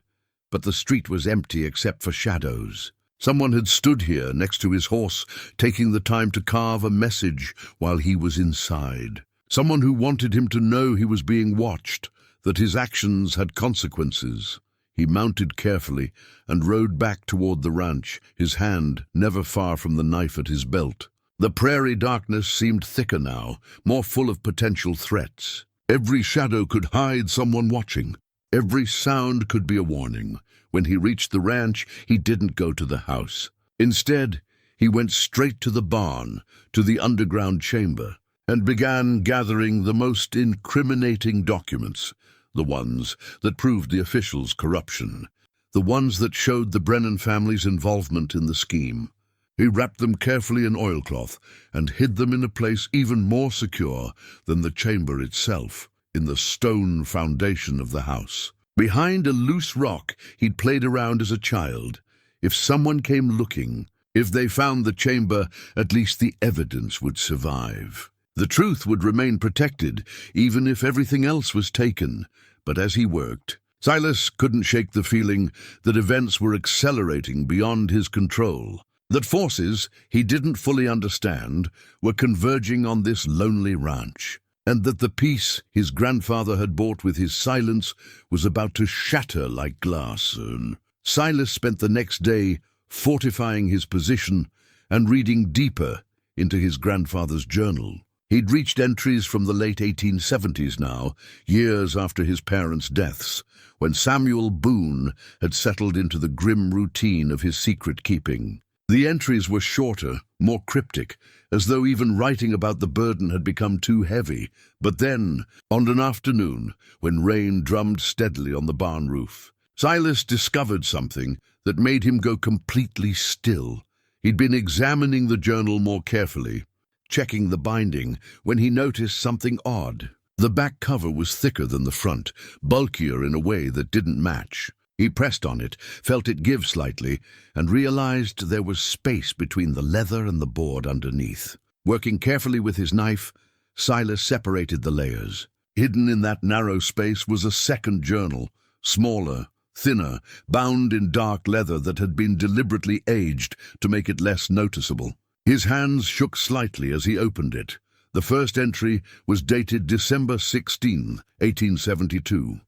but the street was empty except for shadows. Someone had stood here next to his horse, taking the time to carve a message while he was inside. Someone who wanted him to know he was being watched, that his actions had consequences. He mounted carefully and rode back toward the ranch, his hand never far from the knife at his belt. The prairie darkness seemed thicker now, more full of potential threats. Every shadow could hide someone watching. Every sound could be a warning. When he reached the ranch, he didn't go to the house. Instead, he went straight to the barn, to the underground chamber, and began gathering the most incriminating documents, the ones that proved the officials' corruption, the ones that showed the Brennan family's involvement in the scheme. He wrapped them carefully in oilcloth and hid them in a place even more secure than the chamber itself, in the stone foundation of the house. Behind a loose rock he'd played around as a child. If someone came looking, if they found the chamber, at least the evidence would survive. The truth would remain protected, even if everything else was taken. But as he worked, Silas couldn't shake the feeling that events were accelerating beyond his control, that forces he didn't fully understand were converging on this lonely ranch, and that the peace his grandfather had bought with his silence was about to shatter like glass soon. Silas spent the next day fortifying his position and reading deeper into his grandfather's journal. He'd reached entries from the late 1870s now, years after his parents' deaths, when Samuel Boone had settled into the grim routine of his secret keeping. The entries were shorter, more cryptic, as though even writing about the burden had become too heavy. But then, on an afternoon, when rain drummed steadily on the barn roof, Silas discovered something that made him go completely still. He'd been examining the journal more carefully, checking the binding, when he noticed something odd. The back cover was thicker than the front, bulkier in a way that didn't match. He pressed on it, felt it give slightly, and realized there was space between the leather and the board underneath. Working carefully with his knife, Silas separated the layers. Hidden in that narrow space was a second journal, smaller, thinner, bound in dark leather that had been deliberately aged to make it less noticeable. His hands shook slightly as he opened it. The first entry was dated December 16, 1872,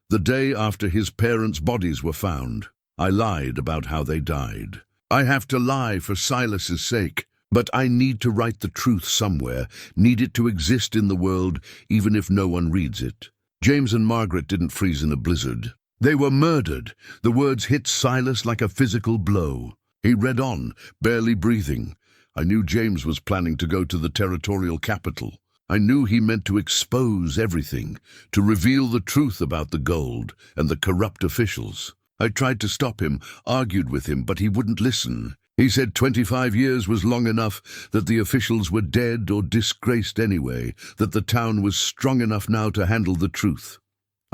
the day after his parents' bodies were found. I lied about how they died. I have to lie for Silas's sake, but I need to write the truth somewhere, need it to exist in the world, even if no one reads it. James and Margaret didn't freeze in a blizzard. They were murdered. The words hit Silas like a physical blow. He read on, barely breathing. I knew James was planning to go to the territorial capital. I knew he meant to expose everything, to reveal the truth about the gold and the corrupt officials. I tried to stop him, argued with him, but he wouldn't listen. He said 25 years was long enough, that the officials were dead or disgraced anyway, that the town was strong enough now to handle the truth.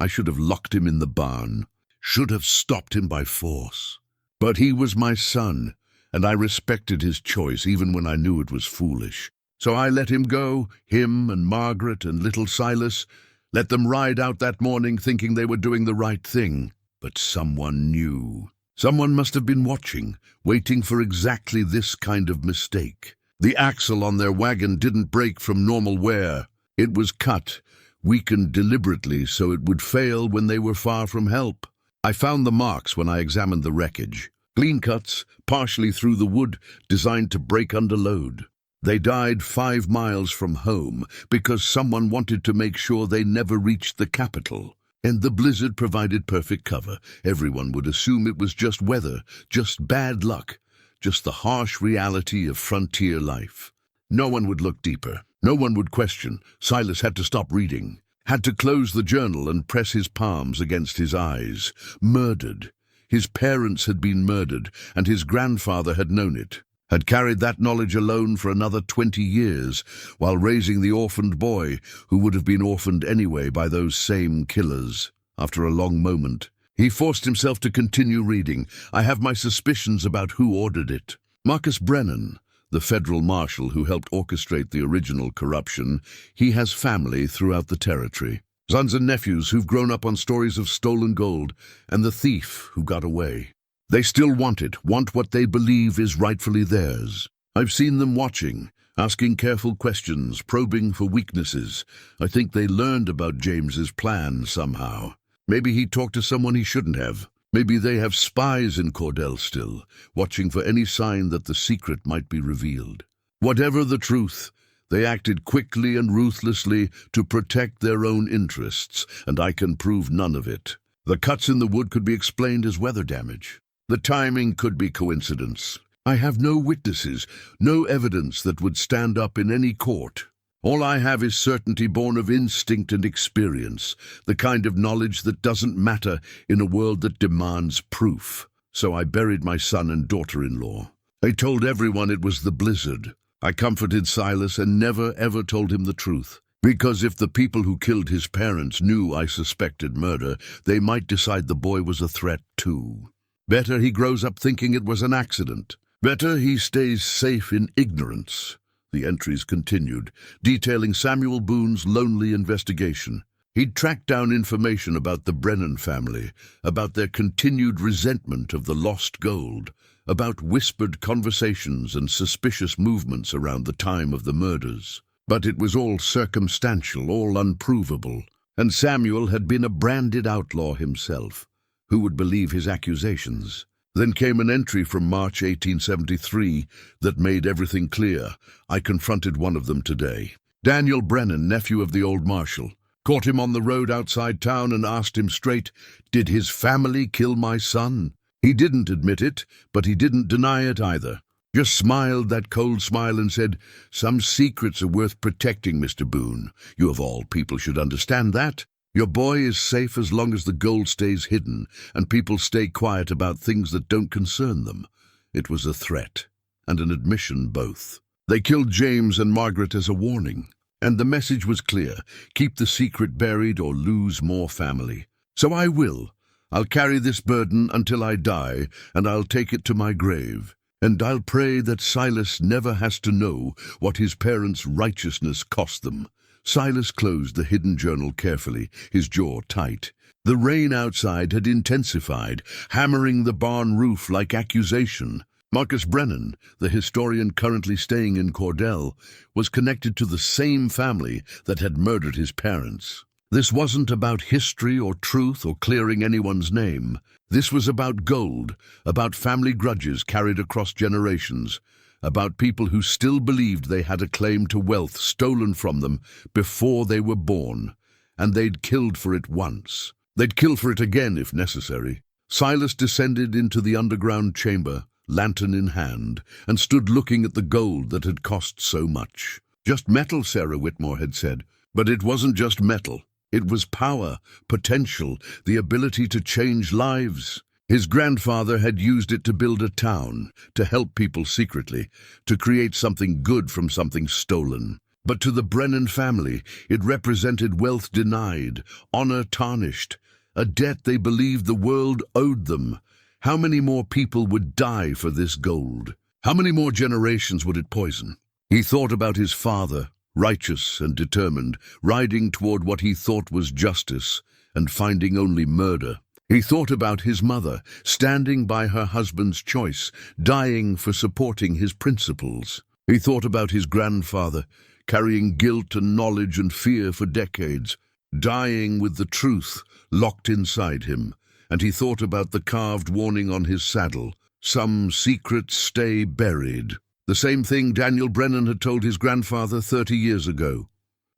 I should have locked him in the barn, should have stopped him by force. But he was my son, and I respected his choice even when I knew it was foolish. So I let him go, him and Margaret and little Silas, let them ride out that morning thinking they were doing the right thing. But someone knew. Someone must have been watching, waiting for exactly this kind of mistake. The axle on their wagon didn't break from normal wear. It was cut, weakened deliberately so it would fail when they were far from help. I found the marks when I examined the wreckage. Clean cuts, partially through the wood, designed to break under load. They died 5 miles from home because someone wanted to make sure they never reached the capital. And the blizzard provided perfect cover. Everyone would assume it was just weather, just bad luck, just the harsh reality of frontier life. No one would look deeper. No one would question. Silas had to stop reading, had to close the journal and press his palms against his eyes. Murdered. His parents had been murdered, and his grandfather had known it, had carried that knowledge alone for another 20 years, while raising the orphaned boy, who would have been orphaned anyway by those same killers. After a long moment, he forced himself to continue reading. I have my suspicions about who ordered it. Marcus Brennan, the federal marshal who helped orchestrate the original corruption, he has family throughout the territory. Sons and nephews who've grown up on stories of stolen gold, and the thief who got away. They still want it, want what they believe is rightfully theirs. I've seen them watching, asking careful questions, probing for weaknesses. I think they learned about James's plan somehow. Maybe he talked to someone he shouldn't have. Maybe they have spies in Cordell still, watching for any sign that the secret might be revealed. Whatever the truth, they acted quickly and ruthlessly to protect their own interests, and I can prove none of it. The cuts in the wood could be explained as weather damage. The timing could be coincidence. I have no witnesses, no evidence that would stand up in any court. All I have is certainty born of instinct and experience, the kind of knowledge that doesn't matter in a world that demands proof. So I buried my son and daughter-in-law. I told everyone it was the blizzard. I comforted Silas and never ever told him the truth. Because if the people who killed his parents knew I suspected murder, they might decide the boy was a threat too. Better he grows up thinking it was an accident. Better he stays safe in ignorance. The entries continued, detailing Samuel Boone's lonely investigation. He'd tracked down information about the Brennan family, about their continued resentment of the lost gold, about whispered conversations and suspicious movements around the time of the murders. But it was all circumstantial, all unprovable, and Samuel had been a branded outlaw himself. Who would believe his accusations? Then came an entry from March 1873 that made everything clear. I confronted one of them today. Daniel Brennan, nephew of the old marshal. Caught him on the road outside town and asked him straight, "Did his family kill my son?" He didn't admit it, but he didn't deny it either. Just smiled that cold smile and said, "Some secrets are worth protecting, Mr. Boone. You of all people should understand that. Your boy is safe as long as the gold stays hidden and people stay quiet about things that don't concern them. It was a threat and an admission both. They killed James and Margaret as a warning, and the message was clear: keep the secret buried or lose more family. So I will. I'll carry this burden until I die, and I'll take it to my grave. And I'll pray that Silas never has to know what his parents' righteousness cost them. Silas closed the hidden journal carefully, his jaw tight. The rain outside had intensified, hammering the barn roof like accusation. Marcus Brennan, the historian currently staying in Cordell, was connected to the same family that had murdered his parents. This wasn't about history or truth or clearing anyone's name. This was about gold, about family grudges carried across generations, about people who still believed they had a claim to wealth stolen from them before they were born, and they'd killed for it once. They'd kill for it again if necessary. Silas descended into the underground chamber, lantern in hand, and stood looking at the gold that had cost so much. Just metal, Sarah Whitmore had said. But it wasn't just metal. It was power, potential, the ability to change lives. His grandfather had used it to build a town, to help people secretly, to create something good from something stolen. But to the Brennan family, it represented wealth denied, honor tarnished, a debt they believed the world owed them. How many more people would die for this gold? How many more generations would it poison? He thought about his father, righteous and determined, riding toward what he thought was justice and finding only murder. He thought about his mother, standing by her husband's choice, dying for supporting his principles. He thought about his grandfather, carrying guilt and knowledge and fear for decades, dying with the truth locked inside him. And he thought about the carved warning on his saddle: some secrets stay buried. The same thing Daniel Brennan had told his grandfather 30 years ago.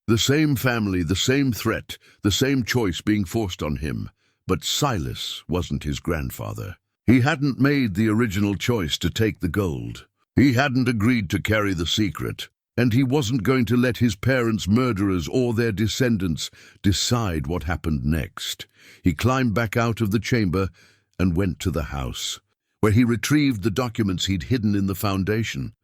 The same family, the same threat, the same choice being forced on him. But Silas wasn't his grandfather. He hadn't made the original choice to take the gold. He hadn't agreed to carry the secret. And he wasn't going to let his parents' murderers or their descendants decide what happened next. He climbed back out of the chamber and went to the house, where he retrieved the documents he'd hidden in the foundation.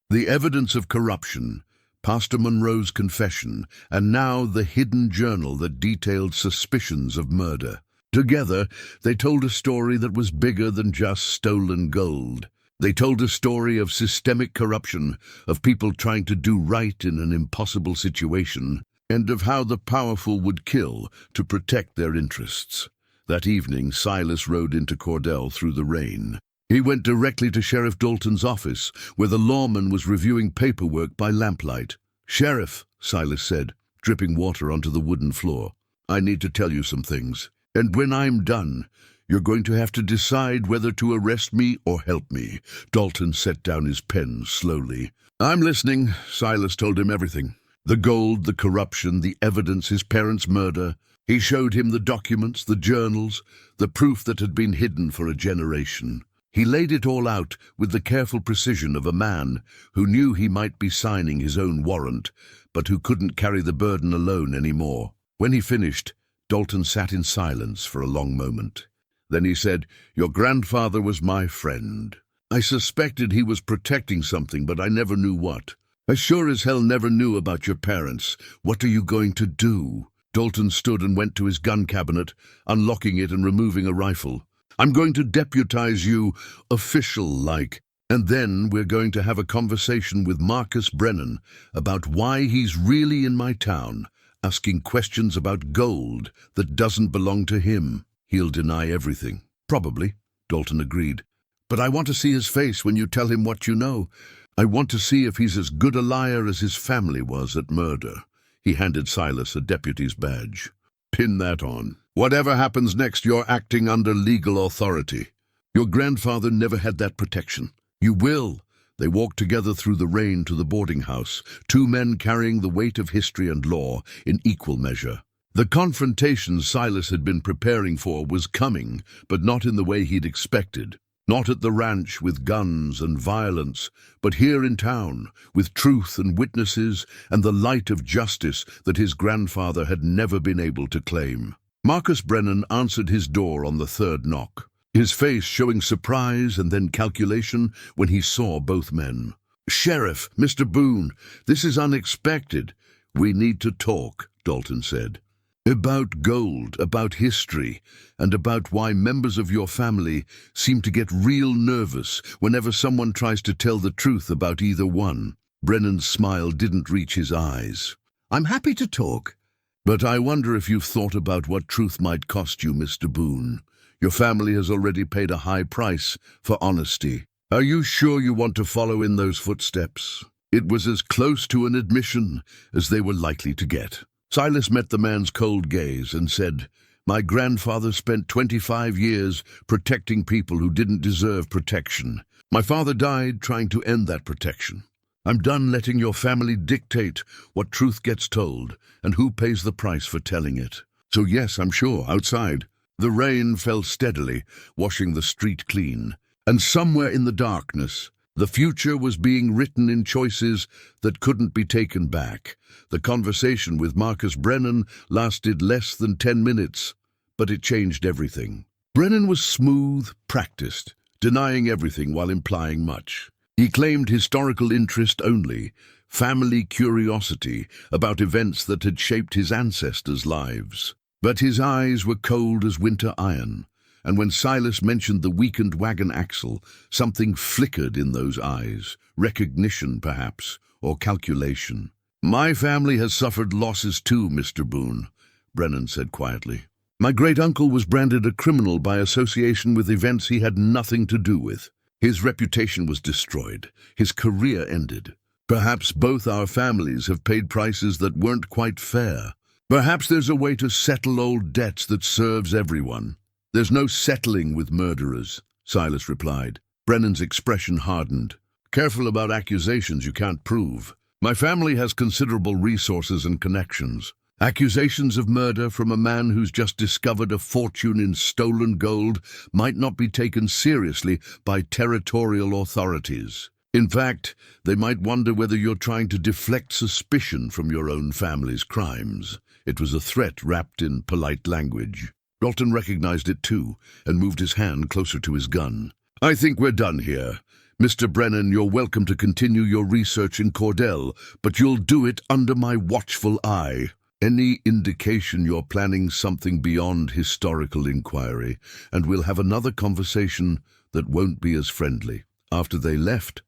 The evidence of corruption, Pastor Monroe's confession, and now the hidden journal that detailed suspicions of murder. Together, they told a story that was bigger than just stolen gold. They told a story of systemic corruption, of people trying to do right in an impossible situation, and of how the powerful would kill to protect their interests. That evening, Silas rode into Cordell through the rain. He went directly to Sheriff Dalton's office, where the lawman was reviewing paperwork by lamplight. "Sheriff," Silas said, dripping water onto the wooden floor, "I need to tell you some things. And when I'm done, you're going to have to decide whether to arrest me or help me." Dalton set down his pen slowly. "I'm listening." Silas told him everything. The gold, the corruption, the evidence, his parents' murder. He showed him the documents, the journals, the proof that had been hidden for a generation. He laid it all out with the careful precision of a man who knew he might be signing his own warrant, but who couldn't carry the burden alone anymore. When he finished, Dalton sat in silence for a long moment. Then he said, "Your grandfather was my friend. I suspected he was protecting something, but I never knew what. I sure as hell never knew about your parents. What are you going to do?" Dalton stood and went to his gun cabinet, unlocking it and removing a rifle. "I'm going to deputize you, official-like, and then we're going to have a conversation with Marcus Brennan about why he's really in my town, asking questions about gold that doesn't belong to him. He'll deny everything." "Probably," Dalton agreed. "But I want to see his face when you tell him what you know. I want to see if he's as good a liar as his family was at murder." He handed Silas a deputy's badge. "Pin that on. Whatever happens next, you're acting under legal authority. Your grandfather never had that protection. You will." They walked together through the rain to the boarding house, two men carrying the weight of history and law in equal measure. The confrontation Silas had been preparing for was coming, but not in the way he'd expected. Not at the ranch with guns and violence, but here in town, with truth and witnesses and the light of justice that his grandfather had never been able to claim. Marcus Brennan answered his door on the third knock, his face showing surprise and then calculation when he saw both men. "Sheriff, Mr. Boone, this is unexpected. We need to talk," Dalton said. "About gold, about history, and about why members of your family seem to get real nervous whenever someone tries to tell the truth about either one." Brennan's smile didn't reach his eyes. "I'm happy to talk, but I wonder if you've thought about what truth might cost you, Mr. Boone. Your family has already paid a high price for honesty. Are you sure you want to follow in those footsteps?" It was as close to an admission as they were likely to get. Silas met the man's cold gaze and said, "My grandfather spent 25 years protecting people who didn't deserve protection. My father died trying to end that protection. I'm done letting your family dictate what truth gets told and who pays the price for telling it. So yes, I'm sure, outside." The rain fell steadily, washing the street clean, and somewhere in the darkness, the future was being written in choices that couldn't be taken back. The conversation with Marcus Brennan lasted less than 10 minutes, but it changed everything. Brennan was smooth, practiced, denying everything while implying much. He claimed historical interest only, family curiosity about events that had shaped his ancestors' lives. But his eyes were cold as winter iron, and when Silas mentioned the weakened wagon axle, something flickered in those eyes, recognition perhaps, or calculation. "My family has suffered losses too, Mr. Boone," Brennan said quietly. "My great-uncle was branded a criminal by association with events he had nothing to do with. His reputation was destroyed, his career ended. Perhaps both our families have paid prices that weren't quite fair. Perhaps there's a way to settle old debts that serves everyone." "There's no settling with murderers," Silas replied. Brennan's expression hardened. "Careful about accusations you can't prove. My family has considerable resources and connections. Accusations of murder from a man who's just discovered a fortune in stolen gold might not be taken seriously by territorial authorities. In fact, they might wonder whether you're trying to deflect suspicion from your own family's crimes." It was a threat wrapped in polite language. Dalton recognized it too, and moved his hand closer to his gun. "I think we're done here. Mr. Brennan, you're welcome to continue your research in Cordell, but you'll do it under my watchful eye. Any indication you're planning something beyond historical inquiry, and we'll have another conversation that won't be as friendly." After they left,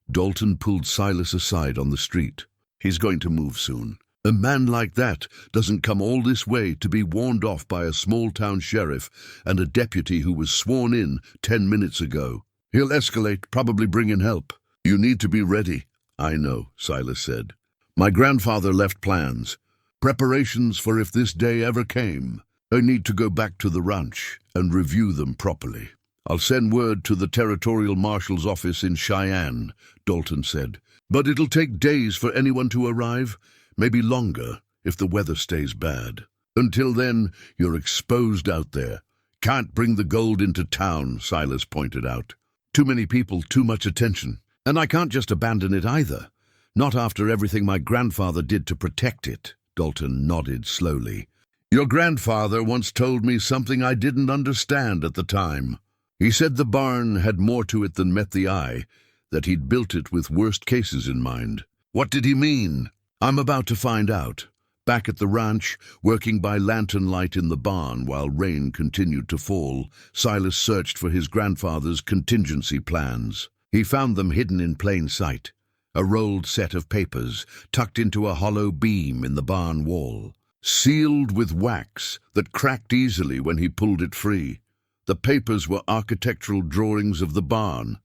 Dalton pulled Silas aside on the street. "He's going to move soon. A man like that doesn't come all this way to be warned off by a small-town sheriff and a deputy who was sworn in 10 minutes ago. He'll escalate, probably bring in help. You need to be ready." "I know," Silas said. "My grandfather left plans, preparations for if this day ever came. I need to go back to the ranch and review them properly." "I'll send word to the territorial marshal's office in Cheyenne," Dalton said. "But it'll take days for anyone to arrive. Maybe longer if the weather stays bad. Until then, you're exposed out there. Can't bring the gold into town," Silas pointed out. "Too many people, too much attention. And I can't just abandon it either. Not after everything my grandfather did to protect it." Dalton nodded slowly. "Your grandfather once told me something I didn't understand at the time. He said the barn had more to it than met the eye, that he'd built it with worst cases in mind. What did he mean? I'm about to find out." Back at the ranch, working by lantern light in the barn while rain continued to fall, Silas searched for his grandfather's contingency plans. He found them hidden in plain sight, a rolled set of papers tucked into a hollow beam in the barn wall, sealed with wax that cracked easily when he pulled it free. The papers were architectural drawings of the barn,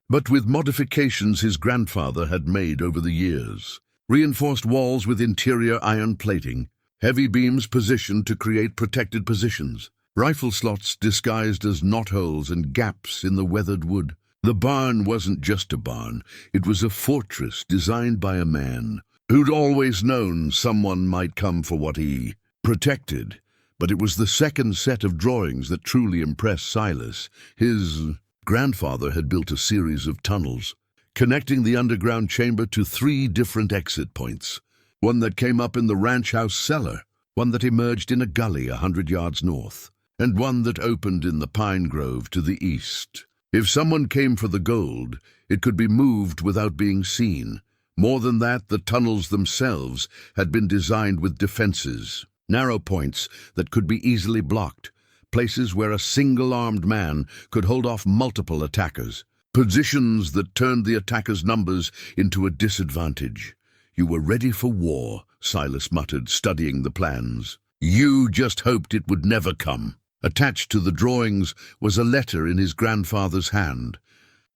but with modifications his grandfather had made over the years. Reinforced walls with interior iron plating, heavy beams positioned to create protected positions, rifle slots disguised as knotholes and gaps in the weathered wood. The barn wasn't just a barn, it was a fortress designed by a man who'd always known someone might come for what he protected. But it was the second set of drawings that truly impressed Silas. His grandfather had built a series of tunnels, connecting the underground chamber to 3 different exit points. One that came up in the ranch house cellar, one that emerged in a gully 100 yards north, and one that opened in the pine grove to the east. If someone came for the gold, it could be moved without being seen. More than that, the tunnels themselves had been designed with defenses, narrow points that could be easily blocked, places where a single-armed man could hold off multiple attackers, positions that turned the attackers' numbers into a disadvantage. You were ready for war, Silas muttered, studying the plans. You just hoped it would never come. Attached to the drawings was a letter in his grandfather's hand,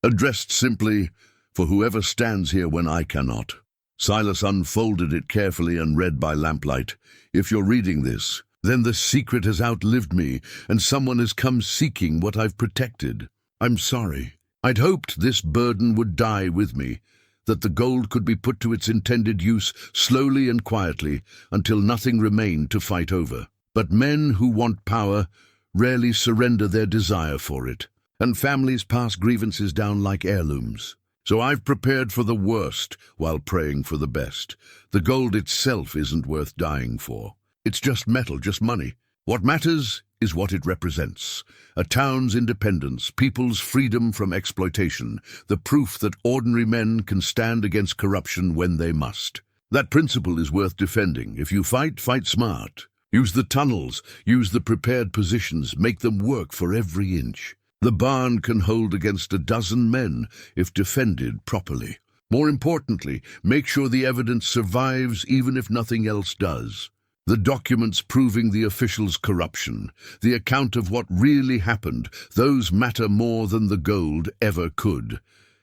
addressed simply, "For whoever stands here when I cannot." Silas unfolded it carefully and read by lamplight. "If you're reading this, then the secret has outlived me, and someone has come seeking what I've protected. I'm sorry. I'd hoped this burden would die with me, that the gold could be put to its intended use slowly and quietly until nothing remained to fight over. But men who want power rarely surrender their desire for it, and families pass grievances down like heirlooms. So I've prepared for the worst while praying for the best. The gold itself isn't worth dying for. It's just metal, just money. What matters is what it represents. A town's independence, people's freedom from exploitation, the proof that ordinary men can stand against corruption when they must. That principle is worth defending. If you fight, fight smart. Use the tunnels, use the prepared positions, make them work for every inch. The barn can hold against a dozen men if defended properly. More importantly, make sure the evidence survives even if nothing else does. The documents proving the officials' corruption, the account of what really happened, those matter more than the gold ever could.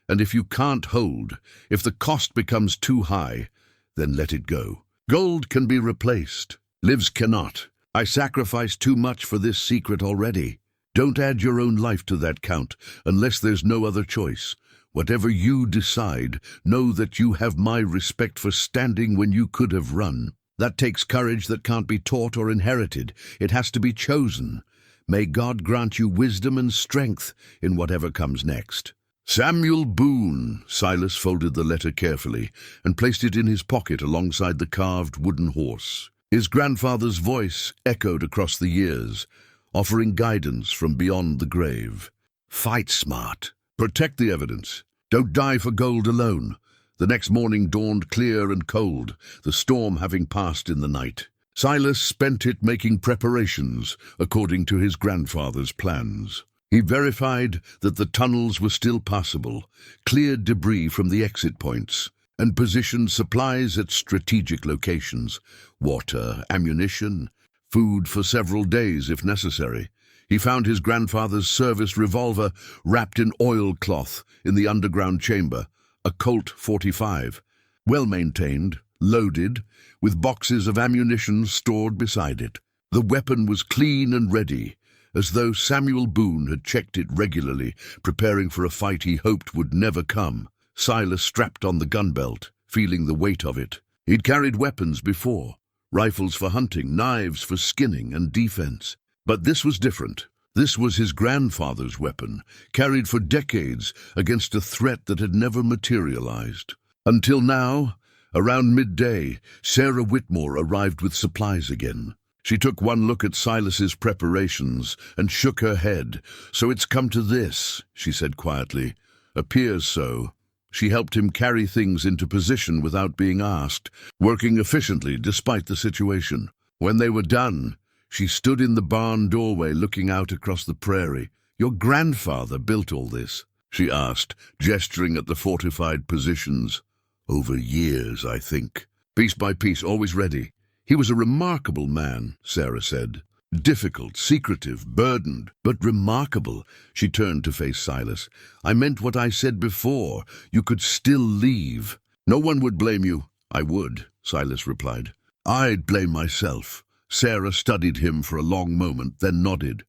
And if you can't hold, if the cost becomes too high, then let it go. Gold can be replaced. Lives cannot. I sacrificed too much for this secret already. Don't add your own life to that count, unless there's no other choice. Whatever you decide, know that you have my respect for standing when you could have run. That takes courage that can't be taught or inherited. It has to be chosen. May God grant you wisdom and strength in whatever comes next. Samuel Boone. Silas folded the letter carefully and placed it in his pocket alongside the carved wooden horse. His grandfather's voice echoed across the years, offering guidance from beyond the grave. Fight smart. Protect the evidence. Don't die for gold alone. The next morning dawned clear and cold, the storm having passed in the night. Silas spent it making preparations according to his grandfather's plans. He verified that the tunnels were still passable, cleared debris from the exit points, and positioned supplies at strategic locations: water, ammunition, food for several days if necessary. He found his grandfather's service revolver wrapped in oilcloth in the underground chamber, a Colt .45, well-maintained, loaded, with boxes of ammunition stored beside it. The weapon was clean and ready, as though Samuel Boone had checked it regularly, preparing for a fight he hoped would never come. Silas strapped on the gun belt, feeling the weight of it. He'd carried weapons before, rifles for hunting, knives for skinning and defense. But this was different. This was his grandfather's weapon, carried for decades against a threat that had never materialized. Until now, around midday, Sarah Whitmore arrived with supplies again. She took one look at Silas's preparations and shook her head. "So it's come to this," she said quietly. "Appears so." She helped him carry things into position without being asked, working efficiently despite the situation. When they were done, she stood in the barn doorway looking out across the prairie. "Your grandfather built all this?" she asked, gesturing at the fortified positions. "Over years, I think. Piece by piece, always ready. He was a remarkable man," Sarah said. "Difficult, secretive, burdened, but remarkable." She turned to face Silas. "I meant what I said before. You could still leave. No one would blame you." "I would," Silas replied. "I'd blame myself." Sarah studied him for a long moment, then nodded.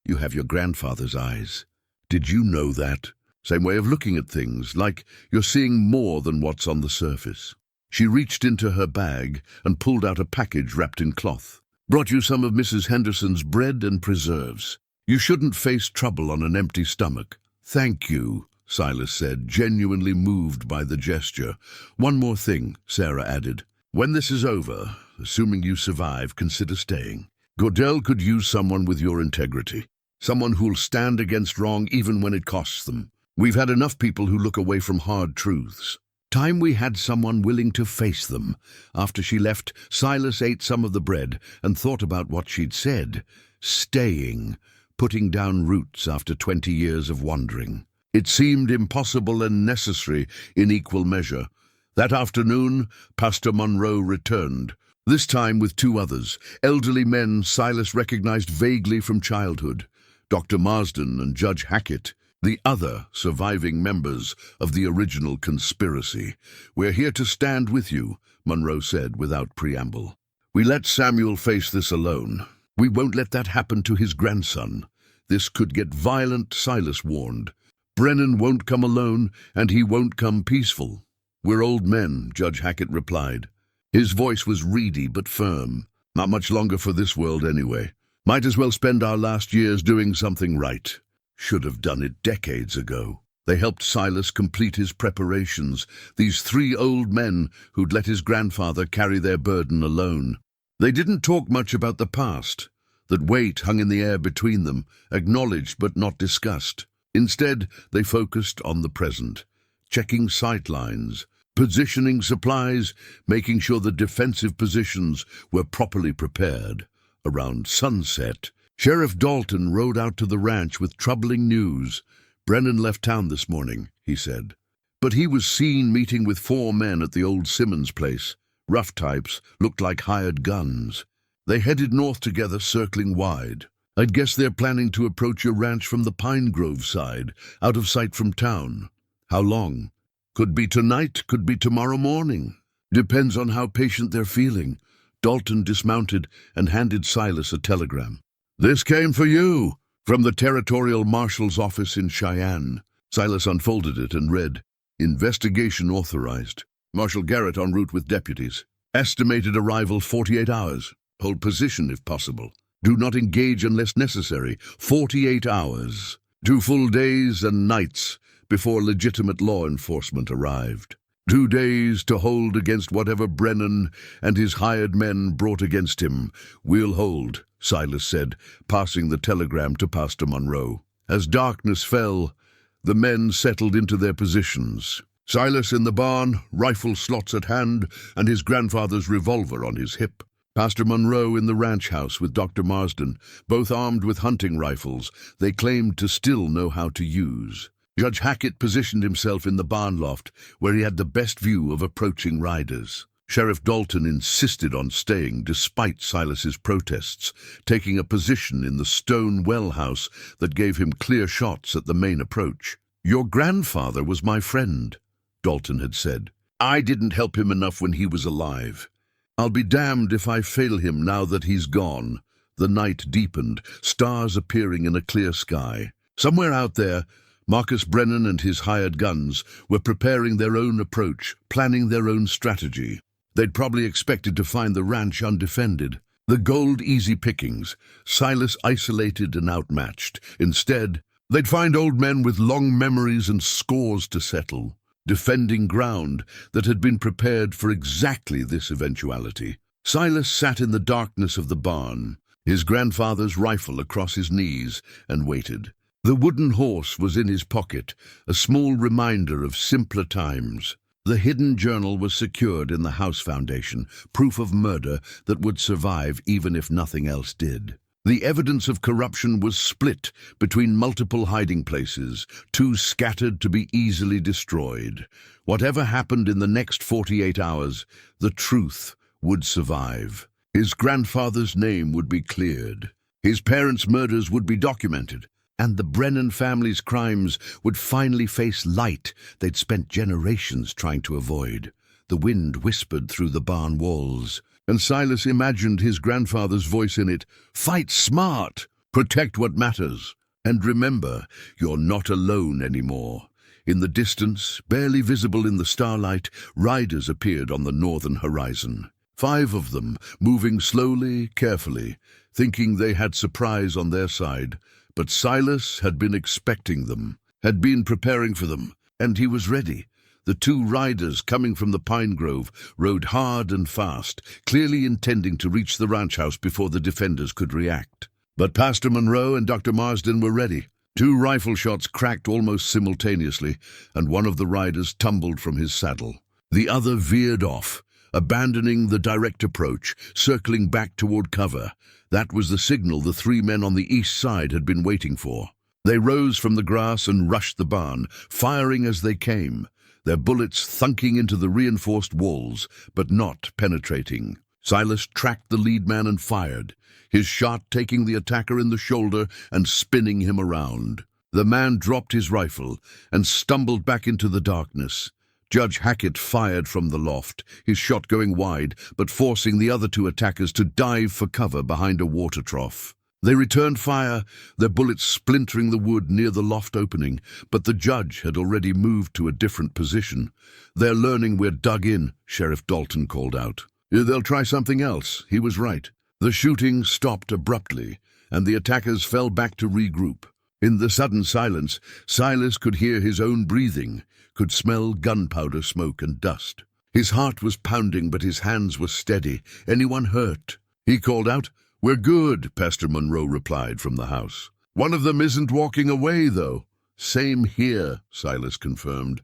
"You have your grandfather's eyes. Did you know that? Same way of looking at things, like you're seeing more than what's on the surface." She reached into her bag and pulled out a package wrapped in cloth. "Brought you some of Mrs. Henderson's bread and preserves. You shouldn't face trouble on an empty stomach." "Thank you," Silas said, genuinely moved by the gesture. "One more thing," Sarah added. "When this is over, assuming you survive, consider staying. Gordell could use someone with your integrity. Someone who'll stand against wrong even when it costs them. We've had enough people who look away from hard truths. Time we had someone willing to face them." After she left, Silas ate some of the bread and thought about what she'd said. Staying, putting down roots after 20 years of wandering. It seemed impossible and necessary in equal measure. That afternoon, Pastor Monroe returned, this time with two others, elderly men Silas recognized vaguely from childhood, Dr. Marsden and Judge Hackett, the other surviving members of the original conspiracy. "We're here to stand with you," Monroe said without preamble. "We let Samuel face this alone. We won't let that happen to his grandson. This could get violent," Silas warned. "Brennan won't come alone, and he won't come peaceful." "We're old men," Judge Hackett replied. His voice was reedy but firm. "Not much longer for this world anyway. Might as well spend our last years doing something right. Should have done it decades ago." They helped Silas complete his preparations, these three old men who'd let his grandfather carry their burden alone. They didn't talk much about the past. That weight hung in the air between them, acknowledged but not discussed. Instead, they focused on the present, checking sight lines, positioning supplies, making sure the defensive positions were properly prepared. Around sunset, Sheriff Dalton rode out to the ranch with troubling news. "Brennan left town this morning," he said. But he was seen meeting with 4 men at the old Simmons place. Rough types, looked like hired guns. They headed north together, circling wide. "I'd guess they're planning to approach your ranch from the Pine Grove side, out of sight from town." "How long?" "Could be tonight, could be tomorrow morning. Depends on how patient they're feeling." Dalton dismounted and handed Silas a telegram. "This came for you, from the Territorial Marshal's office in Cheyenne." Silas unfolded it and read, "Investigation authorized. Marshal Garrett en route with deputies. Estimated arrival 48 hours. Hold position if possible. Do not engage unless necessary. 48 hours. 2 full days and nights before legitimate law enforcement arrived. 2 days to hold against whatever Brennan and his hired men brought against him. We'll hold," Silas said, passing the telegram to Pastor Monroe. As darkness fell, the men settled into their positions. Silas in the barn, rifle slots at hand, and his grandfather's revolver on his hip. Pastor Monroe in the ranch house with Dr. Marsden, both armed with hunting rifles they claimed to still know how to use. Judge Hackett positioned himself in the barn loft, where he had the best view of approaching riders. Sheriff Dalton insisted on staying despite Silas's protests, taking a position in the stone well house that gave him clear shots at the main approach. "Your grandfather was my friend," Dalton had said. "I didn't help him enough when he was alive. I'll be damned if I fail him now that he's gone." The night deepened, stars appearing in a clear sky. Somewhere out there, Marcus Brennan and his hired guns were preparing their own approach, planning their own strategy. They'd probably expected to find the ranch undefended. The gold easy pickings, Silas isolated and outmatched. Instead, they'd find old men with long memories and scores to settle, defending ground that had been prepared for exactly this eventuality. Silas sat in the darkness of the barn, his grandfather's rifle across his knees, and waited. The wooden horse was in his pocket, a small reminder of simpler times. The hidden journal was secured in the house foundation, proof of murder that would survive even if nothing else did. The evidence of corruption was split between multiple hiding places, too scattered to be easily destroyed. Whatever happened in the next 48 hours, the truth would survive. His grandfather's name would be cleared. His parents' murders would be documented. And the Brennan family's crimes would finally face light they'd spent generations trying to avoid. The wind whispered through the barn walls, and Silas imagined his grandfather's voice in it. "Fight smart! Protect what matters! And remember, you're not alone anymore." In the distance, barely visible in the starlight, riders appeared on the northern horizon. 5 of them, moving slowly, carefully, thinking they had surprise on their side. But Silas had been expecting them. had been preparing for them, and he was ready. The two riders coming from the pine grove rode hard and fast, clearly intending to reach the ranch house before the defenders could react. But Pastor Monroe and Dr. Marsden were ready. Two rifle shots cracked almost simultaneously, and one of the riders tumbled from his saddle. The other veered off, abandoning the direct approach, circling back toward cover. That was the signal the three men on the east side had been waiting for. They rose from the grass and rushed the barn, firing as they came, their bullets thunking into the reinforced walls, but not penetrating. Silas tracked the lead man and fired, his shot taking the attacker in the shoulder and spinning him around. The man dropped his rifle and stumbled back into the darkness. Judge Hackett fired from the loft, his shot going wide, but forcing the other two attackers to dive for cover behind a water trough. They returned fire, their bullets splintering the wood near the loft opening, but the judge had already moved to a different position. "They're learning we're dug in," Sheriff Dalton called out. "They'll try something else." He was right. The shooting stopped abruptly, and the attackers fell back to regroup. In the sudden silence, Silas could hear his own breathing, could smell gunpowder smoke and dust. His heart was pounding, but his hands were steady. "Anyone hurt?" He called out. "We're good," Pastor Monroe replied from the house. "One of them isn't walking away, though." "Same here," Silas confirmed.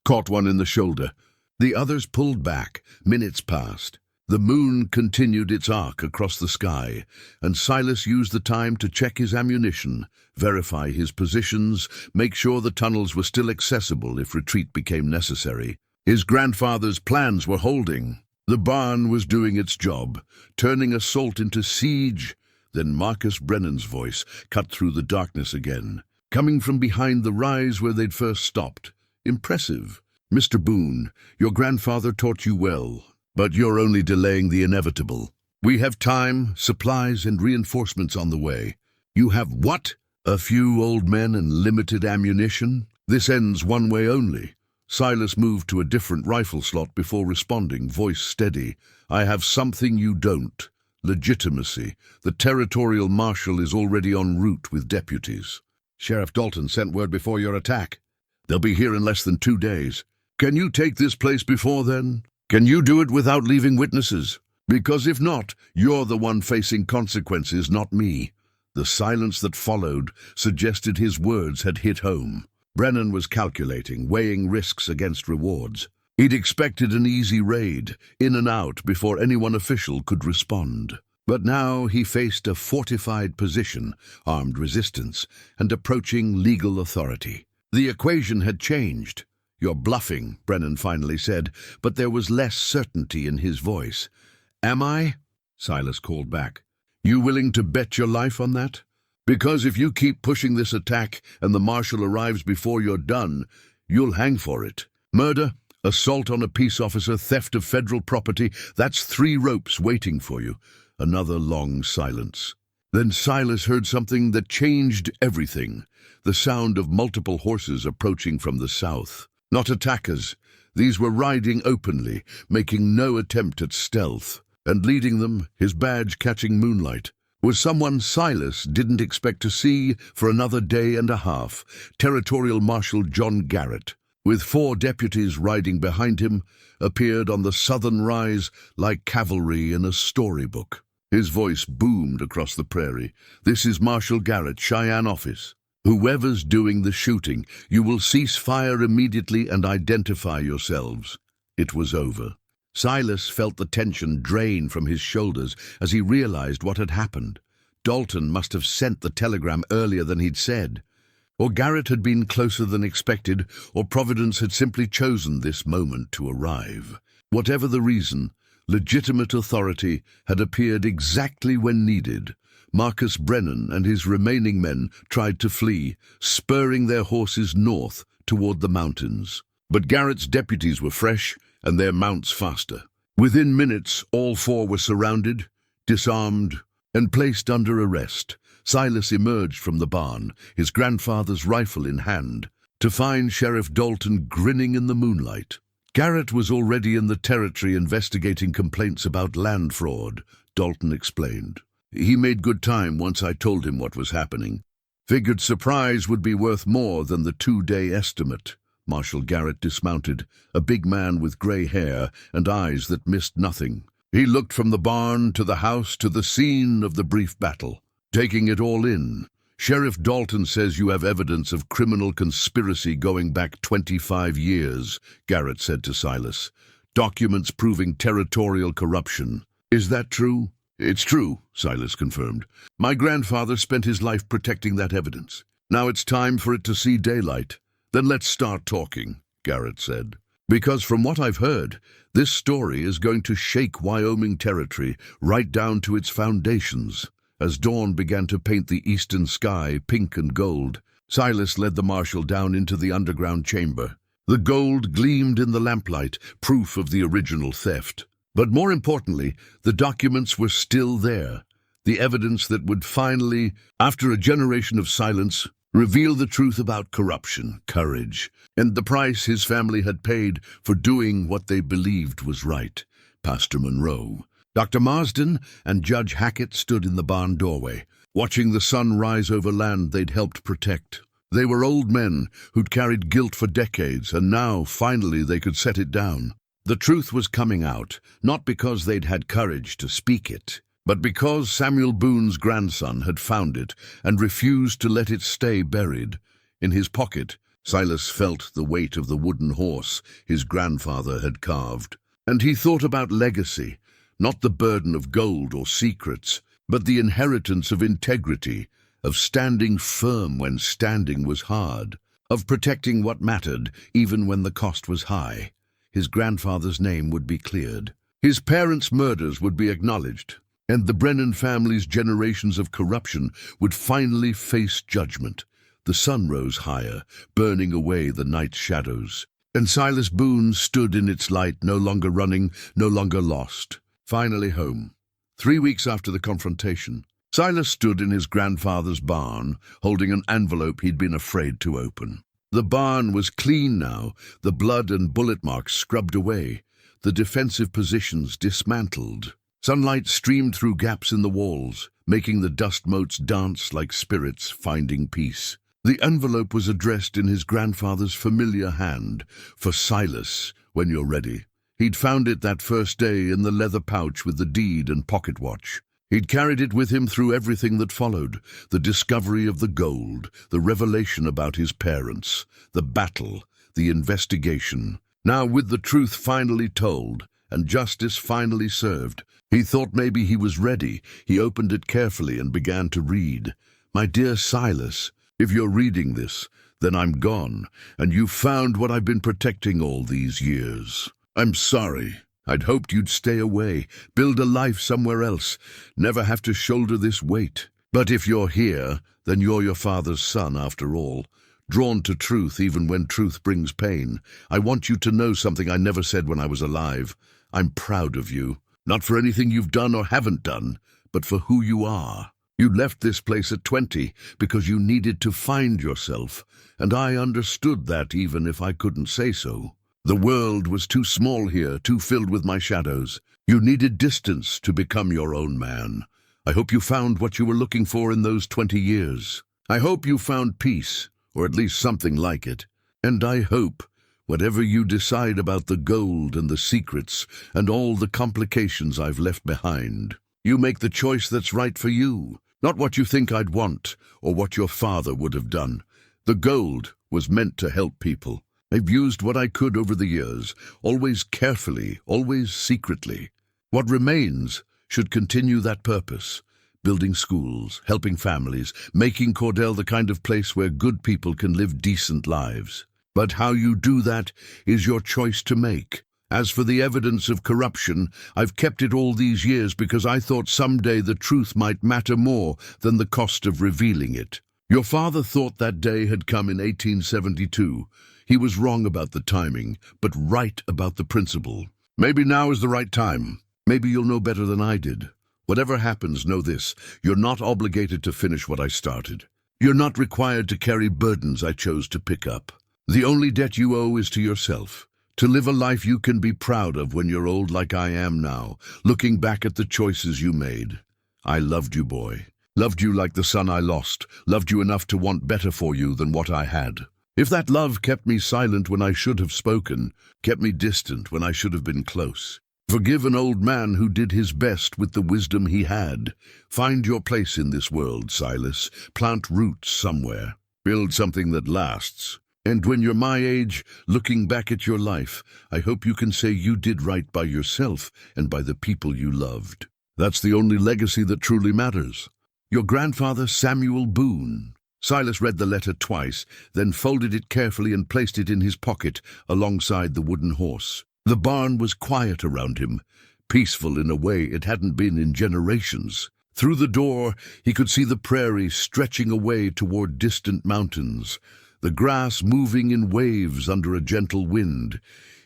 "Caught one in the shoulder." The others pulled back. Minutes passed. The moon continued its arc across the sky, and Silas used the time to check his ammunition, verify his positions, make sure the tunnels were still accessible if retreat became necessary. His grandfather's plans were holding. The barn was doing its job, turning assault into siege. Then Marcus Brennan's voice cut through the darkness again, coming from behind the rise where they'd first stopped. "Impressive. Mr. Boone, your grandfather taught you well, but you're only delaying the inevitable. We have time, supplies, and reinforcements on the way." "You have what?" "A few old men and limited ammunition. This ends one way only." Silas moved to a different rifle slot before responding, voice steady. "I have something you don't. Legitimacy. The territorial marshal is already en route with deputies." "Sheriff Dalton sent word before your attack. They'll be here in less than 2 days. Can you take this place before then? Can you do it without leaving witnesses? Because if not, you're the one facing consequences, not me." The silence that followed suggested his words had hit home. Brennan was calculating, weighing risks against rewards. He'd expected an easy raid, in and out before any one official could respond. But now he faced a fortified position, armed resistance, and approaching legal authority. The equation had changed. "You're bluffing," Brennan finally said, but there was less certainty in his voice. "Am I?" Silas called back. "You willing to bet your life on that? Because if you keep pushing this attack and the marshal arrives before you're done, you'll hang for it. Murder, assault on a peace officer, theft of federal property, that's 3 ropes waiting for you." Another long silence. Then Silas heard something that changed everything. The sound of multiple horses approaching from the south. Not attackers. These were riding openly, making no attempt at stealth. And leading them, his badge catching moonlight, was someone Silas didn't expect to see for another day and a half, Territorial Marshal John Garrett, with 4 deputies riding behind him, appeared on the southern rise like cavalry in a storybook. His voice boomed across the prairie. "This is Marshal Garrett, Cheyenne office. Whoever's doing the shooting, you will cease fire immediately and identify yourselves." It was over. Silas felt the tension drain from his shoulders as he realized what had happened. Dalton must have sent the telegram earlier than he'd said. Or Garrett had been closer than expected, or Providence had simply chosen this moment to arrive. Whatever the reason, legitimate authority had appeared exactly when needed. Marcus Brennan and his remaining men tried to flee, spurring their horses north toward the mountains. But Garrett's deputies were fresh, and their mounts faster. Within minutes, all 4 were surrounded, disarmed, and placed under arrest. Silas emerged from the barn, his grandfather's rifle in hand, to find Sheriff Dalton grinning in the moonlight. Garrett was already in the territory investigating complaints about land fraud, Dalton explained. "He made good time once I told him what was happening. Figured surprise would be worth more than the 2-day estimate. Marshal Garrett dismounted, a big man with gray hair and eyes that missed nothing. He looked from the barn to the house to the scene of the brief battle, taking it all in. Sheriff Dalton says you have evidence of criminal conspiracy going back 25 years, Garrett said to Silas. Documents proving territorial corruption. Is that true? It's true, Silas confirmed. My grandfather spent his life protecting that evidence. Now it's time for it to see daylight. Then let's start talking, Garrett said. Because from what I've heard, this story is going to shake Wyoming territory right down to its foundations. As dawn began to paint the eastern sky pink and gold, Silas led the marshal down into the underground chamber. The gold gleamed in the lamplight, proof of the original theft. But more importantly, the documents were still there, the evidence that would finally, after a generation of silence, reveal the truth about corruption, courage, and the price his family had paid for doing what they believed was right. Pastor Monroe, Dr. Marsden, and Judge Hackett stood in the barn doorway, watching the sun rise over land they'd helped protect. They were old men who'd carried guilt for decades, and now, finally, they could set it down. The truth was coming out, not because they'd had courage to speak it, but because Samuel Boone's grandson had found it and refused to let it stay buried. In his pocket, Silas felt the weight of the wooden horse his grandfather had carved. And he thought about legacy, not the burden of gold or secrets, but the inheritance of integrity, of standing firm when standing was hard, of protecting what mattered even when the cost was high. His grandfather's name would be cleared. His parents' murders would be acknowledged, and the Brennan family's generations of corruption would finally face judgment. The sun rose higher, burning away the night's shadows, and Silas Boone stood in its light, no longer running, no longer lost. Finally home. 3 weeks after the confrontation, Silas stood in his grandfather's barn, holding an envelope he'd been afraid to open. The barn was clean now, the blood and bullet marks scrubbed away, the defensive positions dismantled. Sunlight streamed through gaps in the walls, making the dust motes dance like spirits finding peace. The envelope was addressed in his grandfather's familiar hand, "For Silas, when you're ready." He'd found it that first day in the leather pouch with the deed and pocket watch. He'd carried it with him through everything that followed, the discovery of the gold, the revelation about his parents, the battle, the investigation. Now, with the truth finally told, and justice finally served, he thought maybe he was ready. He opened it carefully and began to read. "My dear Silas, if you're reading this, then I'm gone, and you've found what I've been protecting all these years. I'm sorry. I'd hoped you'd stay away, build a life somewhere else, never have to shoulder this weight. But if you're here, then you're your father's son after all, drawn to truth even when truth brings pain. I want you to know something I never said when I was alive. I'm proud of you, not for anything you've done or haven't done, but for who you are. You left this place at 20 because you needed to find yourself, and I understood that even if I couldn't say so. The world was too small here, too filled with my shadows. You needed distance to become your own man. I hope you found what you were looking for in those 20 years. I hope you found peace, or at least something like it. And I hope, whatever you decide about the gold and the secrets and all the complications I've left behind, you make the choice that's right for you, not what you think I'd want or what your father would have done. The gold was meant to help people. I've used what I could over the years, always carefully, always secretly. What remains should continue that purpose, building schools, helping families, making Cordell the kind of place where good people can live decent lives. But how you do that is your choice to make. As for the evidence of corruption, I've kept it all these years because I thought someday the truth might matter more than the cost of revealing it. Your father thought that day had come in 1872. He was wrong about the timing, but right about the principle. Maybe now is the right time. Maybe you'll know better than I did. Whatever happens, know this: you're not obligated to finish what I started. You're not required to carry burdens I chose to pick up. The only debt you owe is to yourself, to live a life you can be proud of when you're old like I am now, looking back at the choices you made. I loved you, boy, Loved you like the son I lost, loved you enough to want better for you than what I had. If that love kept me silent when I should have spoken, kept me distant when I should have been close. Forgive an old man who did his best with the wisdom he had. Find your place in this world, Silas. Plant roots somewhere. Build something that lasts. And when you're my age, looking back at your life, I hope you can say you did right by yourself and by the people you loved. That's the only legacy that truly matters. Your grandfather, Samuel Boone. Silas read the letter twice, then folded it carefully and placed it in his pocket alongside the wooden horse. The barn was quiet around him, peaceful in a way it hadn't been in generations. Through the door, he could see the prairie stretching away toward distant mountains, the grass moving in waves under a gentle wind.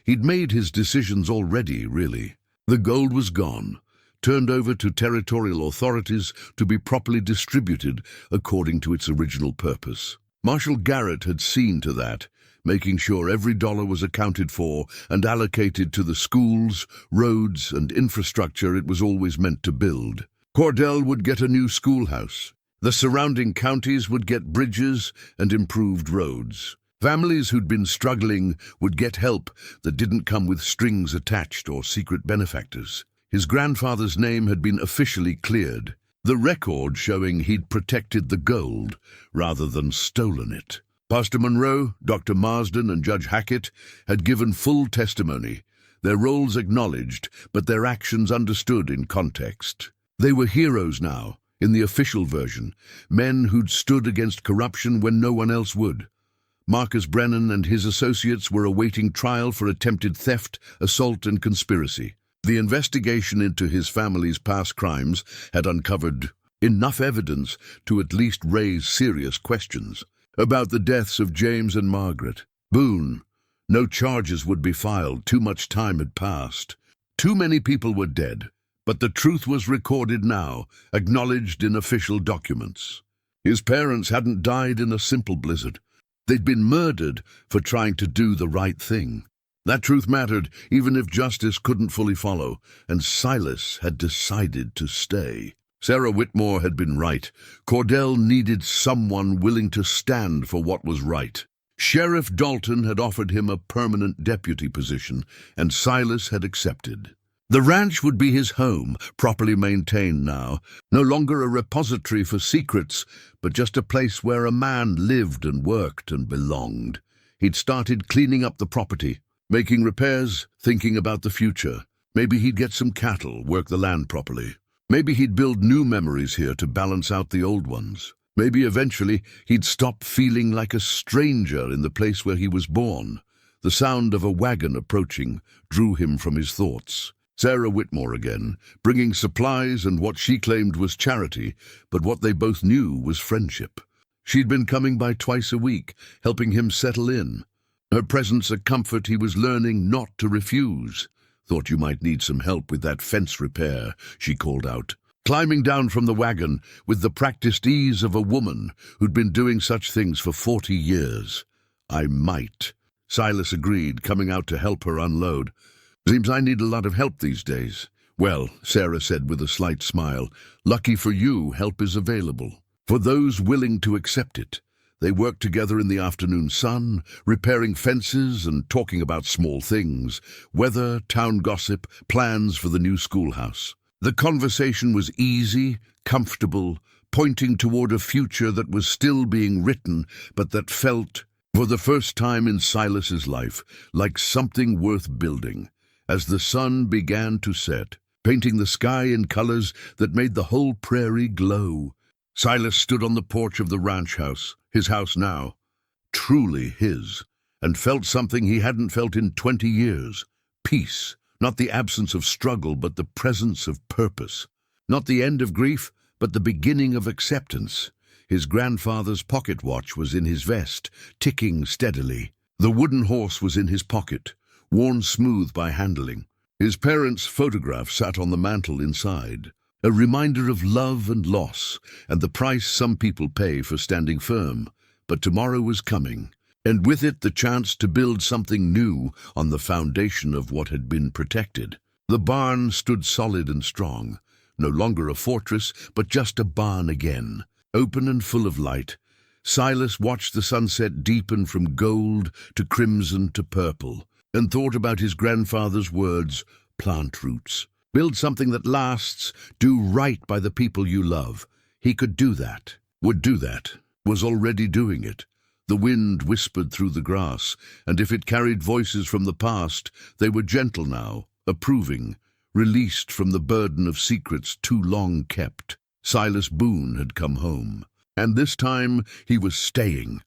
He'd made his decisions already, really. The gold was gone, turned over to territorial authorities to be properly distributed according to its original purpose. Marshal Garrett had seen to that, making sure every dollar was accounted for and allocated to the schools, roads, and infrastructure it was always meant to build. Cordell would get a new schoolhouse. The surrounding counties would get bridges and improved roads. Families who'd been struggling would get help that didn't come with strings attached or secret benefactors. His grandfather's name had been officially cleared, the record showing he'd protected the gold rather than stolen it. Pastor Monroe, Dr. Marsden, and Judge Hackett had given full testimony, their roles acknowledged, but their actions understood in context. They were heroes now, in the official version, men who'd stood against corruption when no one else would. Marcus Brennan and his associates were awaiting trial for attempted theft, assault, and conspiracy. The investigation into his family's past crimes had uncovered enough evidence to at least raise serious questions. About the deaths of James and Margaret Boone, no charges would be filed, too much time had passed. Too many people were dead, but the truth was recorded now, acknowledged in official documents. His parents hadn't died in a simple blizzard. They'd been murdered for trying to do the right thing. That truth mattered, even if justice couldn't fully follow, and Silas had decided to stay. Sarah Whitmore had been right. Cordell needed someone willing to stand for what was right. Sheriff Dalton had offered him a permanent deputy position, and Silas had accepted. The ranch would be his home, properly maintained now, no longer a repository for secrets, but just a place where a man lived and worked and belonged. He'd started cleaning up the property, making repairs, thinking about the future. Maybe he'd get some cattle, work the land properly. Maybe he'd build new memories here to balance out the old ones. Maybe eventually he'd stop feeling like a stranger in the place where he was born. The sound of a wagon approaching drew him from his thoughts. Sarah Whitmore again, bringing supplies and what she claimed was charity, but what they both knew was friendship. She'd been coming by twice a week, helping him settle in. Her presence a comfort he was learning not to refuse. "Thought you might need some help with that fence repair," she called out, climbing down from the wagon with the practiced ease of a woman who'd been doing such things for 40 years. "I might," Silas agreed, coming out to help her unload. "Seems I need a lot of help these days." "Well," Sarah said with a slight smile, "lucky for you, help is available. For those willing to accept it." They worked together in the afternoon sun, repairing fences and talking about small things, weather, town gossip, plans for the new schoolhouse. The conversation was easy, comfortable, pointing toward a future that was still being written, but that felt, for the first time in Silas's life, like something worth building. As the sun began to set, painting the sky in colors that made the whole prairie glow, Silas stood on the porch of the ranch house, his house now, truly his, and felt something he hadn't felt in 20 years. Peace, not the absence of struggle, but the presence of purpose. Not the end of grief, but the beginning of acceptance. His grandfather's pocket watch was in his vest, ticking steadily. The wooden horse was in his pocket, worn smooth by handling. His parents' photograph sat on the mantel inside, a reminder of love and loss, and the price some people pay for standing firm. But tomorrow was coming, and with it the chance to build something new on the foundation of what had been protected. The barn stood solid and strong, No longer a fortress, but just a barn again, open and full of light. Silas watched the sunset deepen from gold to crimson to purple, and thought about his grandfather's words, plant roots. Build something that lasts, do right by the people you love. He could do that, would do that, was already doing it. The wind whispered through the grass, and if it carried voices from the past, they were gentle now, approving, released from the burden of secrets too long kept. Silas Boone had come home, and this time he was staying.